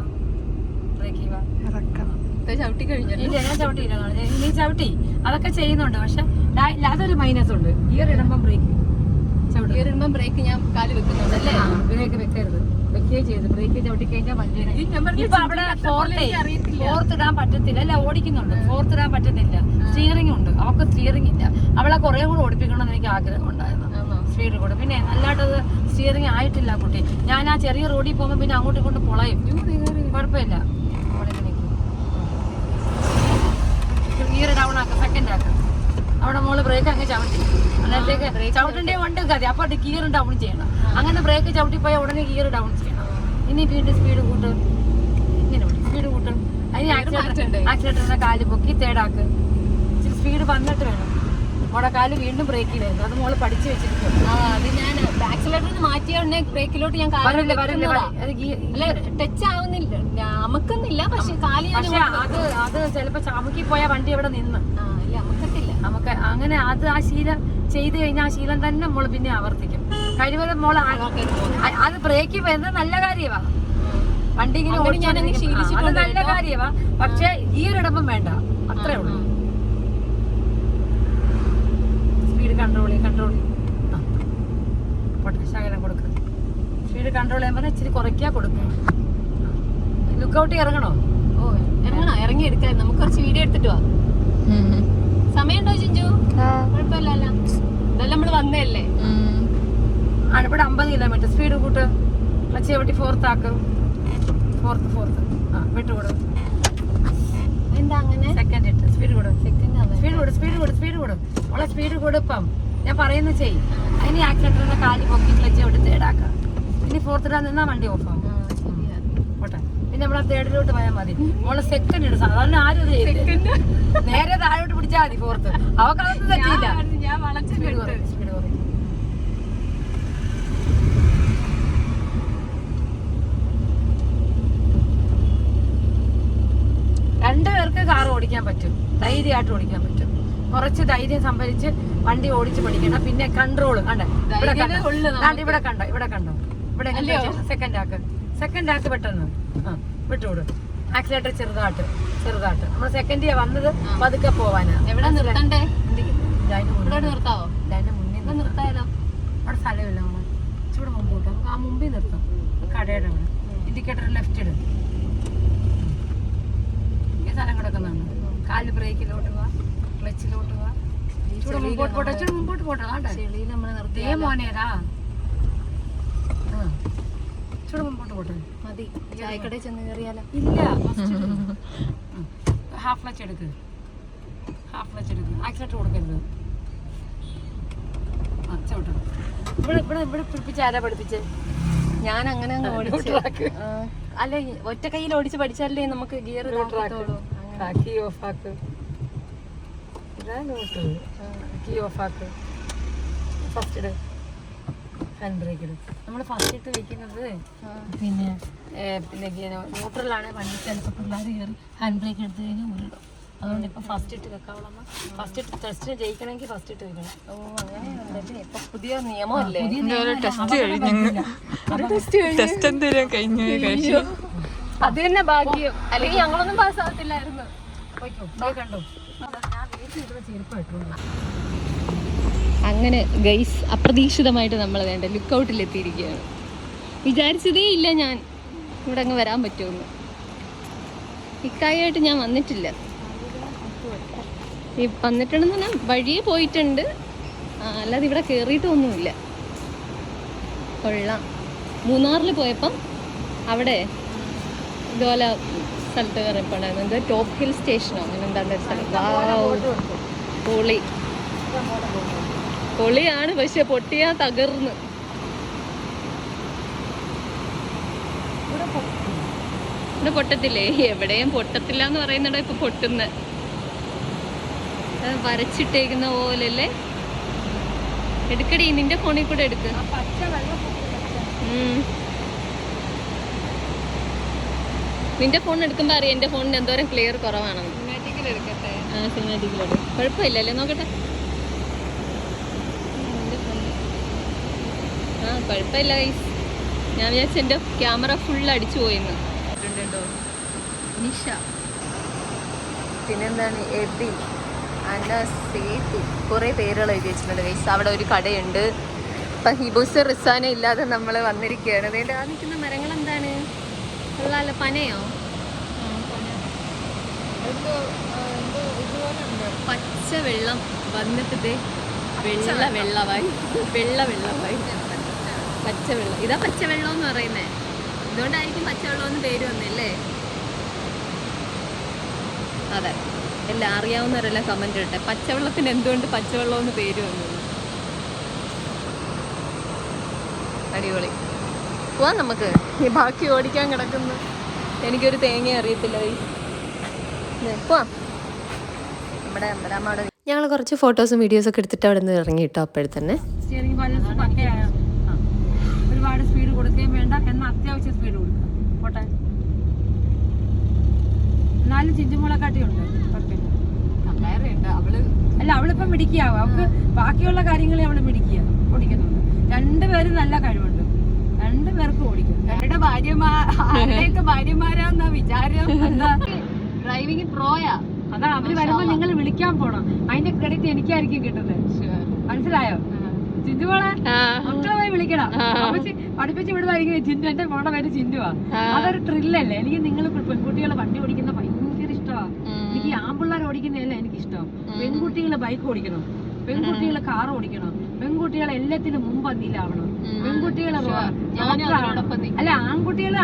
ചവിട്ടി കഴിഞ്ഞു. ഇല്ല, ഞാൻ ചവിട്ടിയില്ല. നീ ചവിട്ടി അതൊക്കെ ചെയ്യുന്നുണ്ട്. പക്ഷെ അതൊരു മൈനസ് ഉണ്ട്. ഗിയർ ഇടുമ്പം ബ്രേക്ക് ഞാൻ കാല് വെക്കുന്നുണ്ട് അല്ലേ? ബ്രേക്ക് വെക്കരുത്. വെക്കുകയും ചെയ്ത് ബ്രേക്ക് ചവിട്ടി കഴിഞ്ഞാൽ വണ്ടി ഇപ്പൊ അവിടെ ഫോർത്ത് ഇടാൻ പറ്റത്തില്ല. അല്ല, ഓടിക്കുന്നുണ്ട്. ഫോർത്ത് ഇടാൻ പറ്റത്തില്ല. സ്റ്റിയറിംഗ് ഉണ്ട്. അവർക്ക് സ്റ്റിയറിംഗ് ഇല്ല. അവളെ കുറെ കൂടെ ഓടിപ്പിക്കണമെന്ന് എനിക്ക് ആഗ്രഹം ഉണ്ടായിരുന്നു. സ്പീഡ് കൂടെ. പിന്നെ നല്ലതായിട്ടത് സ്റ്റിയറിംഗ് ആയിട്ടില്ല കുട്ടി. ഞാൻ ആ ചെറിയ റോഡിൽ പോകുമ്പോൾ പിന്നെ അങ്ങോട്ടും ഇങ്ങോട്ടും പൊളയും. കുഴപ്പമില്ല. ഗിയർ ഡൗൺ ആക്കുക. സെക്കൻഡ് ആക്കുക. അവിടെ മോള് ബ്രേക്ക് അങ്ങ് ചവിട്ടി. അന്നേരത്തേക്ക് ചവിട്ടേണ്ടേ ഉണ്ട് കതി. അപ്പൊ ഗിയർ ഡൗൺ ചെയ്യണം. അങ്ങനെ ബ്രേക്ക് ചവിട്ടിപ്പോയാൽ ഉടനെ ഗിയർ ഡൗൺ ചെയ്യണം. ഇനി വീണ്ടും സ്പീഡ് കൂട്ടും. ഇങ്ങനെ സ്പീഡ് കൂട്ടും. അതിന് ആക്സിലേറ്ററിന്റെ കാല് പൊക്കി തേടാക്ക്. ഇച്ചിരി സ്പീഡ് വന്നിട്ട് വേണം. മോളെ കാല് വീണ്ടും ബ്രേക്കിൽ വരുന്നു. അത് മോള് പഠിച്ചു വെച്ചിരിക്കും. അത് ഞാൻ ആക്സിലേറ്റർ മാറ്റിയ ഉടനെ ബ്രേക്കിലോട്ട് ഞാൻ ടച്ച് ആവുന്നില്ല, അമക്കുന്നില്ല. പക്ഷെ കാല് അത് ചിലപ്പോ ചമുക്കി പോയ വണ്ടി അവിടെ നിന്ന് അമക്കത്തില്ല. നമുക്ക് അങ്ങനെ അത് ആ ശീലം ചെയ്ത് കഴിഞ്ഞാൽ ആ ശീലം തന്നെ മോള് പിന്നെ ആവർത്തിക്കും. കഴിവതും മോള് അത് ബ്രേക്കിൽ വരുന്നത് നല്ല കാര്യമാ. വണ്ടി ഇങ്ങനെ അത് നല്ല കാര്യമാ. പക്ഷെ ഗിയർ ഇടുമ്പം വേണ്ട. അത്രേ ഉള്ളൂ. Speed control. ശകലം കൊടുക്കുക. സ്പീഡ് കൺട്രോൾ കൺട്രോൾ ചെയ്യാൻ പറഞ്ഞാൽ ഇച്ചിരി കുറയ്ക്കാ കൊടുക്കും. ലുക്കൗട്ട് ഇറങ്ങണോ? ഓ ഇറങ്ങണോ? ഇറങ്ങി എടുക്കാൻ നമുക്ക് കുറച്ച് വീഡിയോ എടുത്തിട്ട് പോവാം. സമയമുണ്ടോ ചിഞ്ചു? കുഴപ്പമില്ലല്ലോ, ഇതെല്ലാം നമ്മള് വന്നതല്ലേ. ഇവിടെ 50 കിലോമീറ്റർ സ്പീഡ് കൂട്ട്. ക്ലച്ച് ചവിട്ടി ഫോർത്ത് ആക്ക്. ഫോർത്ത് വിട്ടുകൂട്. എന്താ അങ്ങനെ? സെക്കൻഡ് ഇട്ട് സ്പീഡ് കൂട്. സ്പീഡ് കൂട്. ഉള്ള സ്പീഡ് കൊടുപ്പം ഞാൻ പറയുന്ന ചെയ്. അതിന് ആക്സിഡന്റിന്റെ കാല് പൊക്കി ക്ലച്ച് ചവിട്ടി തേടാക്കാം. ഇനി ഫോർത്തിടാൻ നിന്നാ വണ്ടി ഓഫ് ആവും. പോട്ടെ. പിന്നെ നമ്മളെ തേർഡിലോട്ട് പോയാൽ മതി. മോളെ സെക്കൻഡ് ഇടും. സാധാരണ ആരും നേരെ താഴോട്ട് പിടിച്ചാൽ മതി ഫോർത്ത്. അവക്കകത്ത് തെറ്റിയില്ല. സ്പീഡ് കുറയും. രണ്ടുപേർക്ക് കാർ ഓടിക്കാൻ പറ്റും, ധൈര്യമായിട്ട് ഓടിക്കാൻ പറ്റും. കുറച്ച് ധൈര്യം സംഭരിച്ച് വണ്ടി ഓടിച്ച് പഠിക്കണം. പിന്നെ കൺട്രോള് കണ്ടോ, ഇവിടെ കണ്ടോ, ഇവിടെ സെക്കൻഡ് ആക്ക് പെട്ടെന്ന് വിട്ടുകൊടു. ആക്സിലേറ്റർ ചെറുതായിട്ട്. നമ്മൾ സെക്കൻഡ് ഇയർ വന്നത് പതുക്കെ പോവാനാ. എവിടെ നിർത്തണ്ടേ? നിർത്താവോ? അതിന്റെ മുന്നിൽ നിർത്താലോ? അവിടെ സ്ഥലമില്ല. നമ്മള് ചൂട് മുമ്പോട്ട് നമുക്ക് ആ മുമ്പിൽ നിർത്താം. കടയുടെ അവിടെ ഇൻഡിക്കേറ്റർ ലെഫ്റ്റ് ഇടും. സ്ഥലം കിടക്കുന്നുണ്ട്. കാല് ബ്രേക്കിലോട്ട് പോവാ, ക്ലച്ചിലോട്ട് പോവാ. മുമ്പോട്ട് പോട്ടെ. ചെളിയിൽ നമ്മള് നിർത്തിയ മോനേതാ ചൂട് മുമ്പോട്ട് പോട്ടെ. മതി. ചായക്കടയിൽ ചെന്ന് കയറിയാലോ? ഇല്ല, ഹാഫ് ക്ലച്ച് എടുക്ക്. ആക്സിലേറ്റർ കൊടുക്കരുത്. ഇവിടെ പിടിപ്പിച്ച് ആരാ പഠിപ്പിച്ചേ? ഞാൻ അങ്ങനെ അല്ല, ഒറ്റ കയ്യിൽ ഓടിച്ച് പഠിച്ചാലേ നമുക്ക് ഗിയർ കീ ഓഫ് ആക്ക്. ഫസ്റ്റ് ഇട്. ഹാൻഡ് ബ്രേക്ക് ഇട്. നമ്മൾ ഫസ്റ്റ് ഇട്ട് വെക്കുന്നത് പിന്നെ ന്യൂട്രലാണ്. വണ്ടി ചിലപ്പോൾ പിള്ളേർ കയറി ഹാൻഡ് ബ്രേക്ക് എടുത്ത് കഴിഞ്ഞാൽ ഉരുടും. അതുകൊണ്ട് ഇപ്പൊ ഫസ്റ്റ് ഇട്ട് വെക്കാവുള്ള. ഫസ്റ്റ് ഇട്ട് ടെസ്റ്റിന് ജയിക്കണമെങ്കിൽ ഫസ്റ്റ് ഇട്ട് വെക്കണം. ഓ അങ്ങനെ ഇപ്പൊ പുതിയ നിയമമല്ലേ? അത് തന്നെ ഭാഗ്യം, അല്ലെങ്കിൽ ഞങ്ങളൊന്നും പാസ്സാകത്തില്ലായിരുന്നു. കണ്ടോ, അങ്ങനെ ഗൈസ് അപ്രതീക്ഷിതമായിട്ട് നമ്മൾ വേണ്ട ലുക്കൗട്ടിൽ എത്തിയിരിക്കുകയാണ്. വിചാരിച്ചതേ ഇല്ല ഞാൻ ഇവിടെ അങ്ങ് വരാൻ പറ്റുമെന്ന്. ഇക്കായായിട്ട് ഞാൻ വന്നിട്ടില്ല. ഈ വന്നിട്ടുണ്ടെന്ന് പറഞ്ഞാൽ വഴിയെ പോയിട്ടുണ്ട്, അല്ലാതെ ഇവിടെ കയറിയിട്ടൊന്നുമില്ല. കൊള്ളാം. മൂന്നാറിൽ പോയപ്പം അവിടെ ഇതുപോലെ സ്ഥലത്ത് കയറിയപ്പോണ്ടായിരുന്നു. എന്താ ടോപ്പ് ഹിൽ സ്റ്റേഷനോ അങ്ങനെ എന്താണ്ട് ഒരു സ്ഥലം. പൊളിയാണ്, പക്ഷെ പൊട്ടിയാ തകർന്ന്. ഇവിടെ പൊട്ടത്തില്ലേ? എവിടെയും പൊട്ടത്തില്ല എന്ന് പറയുന്നുണ്ടോ ഇപ്പൊ പൊട്ടുന്ന വരച്ചിട്ടേക്കുന്ന പോലല്ലേ. എടുക്കടി, നിന്റെ ഫോണിൽ കൂടെ എടുക്ക്. നിന്റെ ഫോൺ എടുക്കുമ്പോ അറിയാം എന്റെ ഫോണിന് എന്തോരം ക്ലിയർ കുറവാണെന്ന്. സിനിമാറ്റിക്കിലെടുക്കും, കുഴപ്പമില്ലല്ലേ? നോക്കട്ടെ. കുഴപ്പമില്ല ഗൈസ്. ഞാൻ വിചാരിച്ച എന്റെ ക്യാമറ ഫുൾ അടിച്ചു പോയിന്ന്. നിഷ, പിന്നെന്താണ് എബി, സേതു, കുറേ പേരുകൾ എഴുതി വെച്ചിട്ടുണ്ട് ഗൈസ്. അവിടെ ഒരു കടയുണ്ട്. ഇപ്പം ഹിബൂസ് റിസാന ഇല്ലാതെ നമ്മൾ വന്നിരിക്കുകയാണ്. അതുകൊണ്ട് ആ നിൽക്കുന്ന മരങ്ങൾ എന്താണ്? ഉള്ളാല പനയോ? പച്ച വെള്ളം വന്നിട്ട് വെള്ളമായി പച്ചവെള്ളം. ഇതാ പച്ചവെള്ളം എന്ന് പറയുന്നേ. ഇതുകൊണ്ടായിരിക്കും പച്ചവെള്ളം എന്ന് പേര് വന്നല്ലേ? അതെ, എല്ലാം അറിയാവുന്നവരെല്ലാം കമന്റ് ഇട്ടെ, പച്ചവെള്ളത്തിന് എന്തുകൊണ്ട് പച്ചവെള്ളം എന്ന് പേര് വന്നത്. അടിപൊളി. പോവാം നമുക്ക്. ഈ ബാക്കി ഓടിക്കാൻ കിടക്കുന്നു. എനിക്കൊരു തേങ്ങ അറിയത്തില്ല. പോവാം. നമ്മുടെ അമ്മയുടെ ഞങ്ങൾ കുറച്ച് ഫോട്ടോസും വീഡിയോസൊക്കെ എടുത്തിട്ട് അവിടെ നിന്ന് ഇറങ്ങി കിട്ടോ. അപ്പോഴത്തന്നെ സ്റ്റിയറിംഗ് ബാലൻസ് പക്കയായ. ഒരുപാട് സ്പീഡ് കൊടുക്കുകയും വേണ്ട, എന്നാൽ അത്യാവശ്യം സ്പീഡ് കൊടുക്കുക. പോട്ടെ. എന്നാലും ചിഞ്ചുമുളക്കാട്ടിയുണ്ട്, കുഴപ്പമില്ല. അവളിപ്പം മിടിക്കാവും. അവൾക്ക് ബാക്കിയുള്ള കാര്യങ്ങളെ അവള് ഓടിക്കുന്നുണ്ട്. രണ്ടുപേരും നല്ല കഴിവുണ്ട്. രണ്ടുപേർക്കും ഓടിക്കും. അവരുടെ ഭാര്യമാരാന്നാ വിചാരം. ഡ്രൈവിംഗ് പ്രോയാ. അതാ അവര് വരുമ്പോ നിങ്ങൾ വിളിക്കാൻ പോണം. അതിന്റെ ക്രെഡിറ്റ് എനിക്കായിരിക്കും കിട്ടുന്നത്. മനസ്സിലായോ? ചിന്തുമോളെ മക്കളെ പോയി വിളിക്കണം. പഠിപ്പിച്ച് വിടുന്നതായിരിക്കും ചിന്തു. എന്റെ മോളെ പേര് ചിന്തുവാ. അതൊരു ത്രില്ലല്ലേ. എനിക്ക് നിങ്ങൾ പെൺകുട്ടികളെ വണ്ടി ഓടിക്കുന്ന ഭയങ്കര ഇഷ്ടമാണ്. എനിക്ക് ആൺപിള്ളേർ ഓടിക്കുന്നതല്ല എനിക്ക് ഇഷ്ടം. പെൺകുട്ടികളെ ബൈക്ക് ഓടിക്കണം, പെൺകുട്ടികളെ കാർ ഓടിക്കണം, പെൺകുട്ടികളെ എല്ലാത്തിനും മുമ്പന്തിയിലാവണം, പെൺകുട്ടികളെ അല്ല ആൺകുട്ടികളെ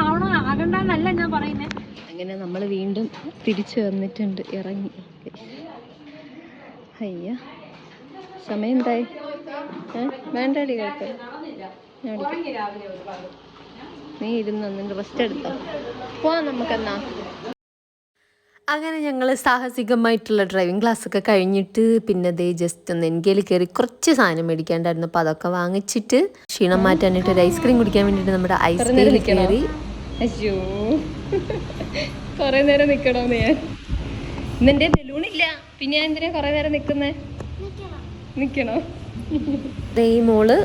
ആകണ്ടെന്നല്ല ഞാൻ പറയുന്നത്. അങ്ങനെ നമ്മൾ വീണ്ടും തിരിച്ചു വന്നിട്ടുണ്ട്, ഇറങ്ങി. അയ്യ സമയം എന്തായി? വേണ്ടടി കുഴപ്പം, നീ ഇരുന്ന് റെസ്റ്റ് എടുത്തോ. പോവാം നമുക്കെന്നാ. അങ്ങനെ ഞങ്ങൾ സാഹസികമായിട്ടുള്ള ഡ്രൈവിംഗ് ക്ലാസ്സൊക്കെ കഴിഞ്ഞിട്ട് പിന്നെ ദേ ജസ്റ്റ് ഒന്ന് എൻകേയിൽ കയറി കുറച്ച് സാധനം മേടിക്കാണ്ടായിരുന്നു. അപ്പോൾ അതൊക്കെ വാങ്ങിച്ചിട്ട് ക്ഷീണം മാറ്റാനായിട്ട് ഒരു ഐസ്ക്രീം കുടിക്കാൻ വേണ്ടിയിട്ട് നമ്മുടെ ഐസ്ക്രീം കയറി. അയ്യോ കുറേ നേരം നിൽക്കണോന്ന് ഞാൻ. ഇന്നെൻ്റെ ബലൂണില്ല, പിന്നെ ഞാൻ എന്തിനാ കുറേ നേരം നിൽക്കുന്നേ? നിൽക്കണോ? ഈ മോള്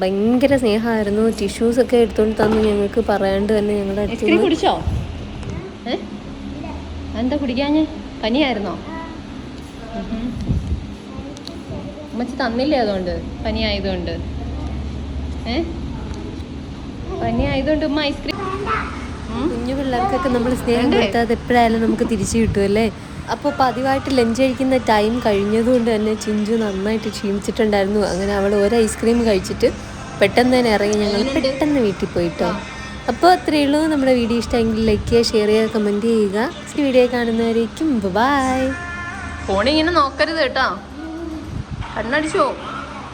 ഭയങ്കര സ്നേഹമായിരുന്നു. ടിഷ്യൂസൊക്കെ എടുത്തുകൊണ്ട് തന്നു ഞങ്ങൾക്ക്, പറയാണ്ട് തന്നെ ഞങ്ങളുടെ ഐസ്ക്രീം കുടിച്ചോ? എന്താ കുടിക്കാഞ്ഞ്? പനിയായിരുന്നോ? ഉമ്മച്ചി തന്നില്ലേ അതുകൊണ്ട്? പനി ആയതുകൊണ്ട് പനി ആയതുകൊണ്ട് ഉമ്മ ഐസ്ക്രീം. കുഞ്ഞു പിള്ളേർക്കൊക്കെ നമ്മൾ സ്നേഹം കൊടുത്താൽ അത് എപ്പോഴായാലും നമുക്ക് തിരിച്ചു കിട്ടുമല്ലേ. അപ്പോൾ പതിവായിട്ട് ലഞ്ച് കഴിക്കുന്ന ടൈം കഴിഞ്ഞതുകൊണ്ട് തന്നെ ചിഞ്ചു നന്നായിട്ട് ക്ഷീണിച്ചിട്ടുണ്ടായിരുന്നു. അങ്ങനെ അവൾ ഒരു ഐസ്ക്രീം കഴിച്ചിട്ട് പെട്ടെന്ന് തന്നെ ഇറങ്ങി ഞങ്ങൾ പെട്ടെന്ന് വീട്ടിൽ പോയിട്ടോ. അപ്പോൾ അത്രയേ ഉള്ളൂ. നമ്മുടെ വീഡിയോ ഇഷ്ടമെങ്കിൽ ലൈക്ക് ചെയ്യുക, ഷെയർ ചെയ്യുക, കമൻറ്റ് ചെയ്യുക. നെക്സ്റ്റ് വീഡിയോ കാണുന്നവരേക്കും ബൈ. ഫോണിങ്ങനെ നോക്കരുത് കേട്ടോ, കണ്ണടിച്ചോ.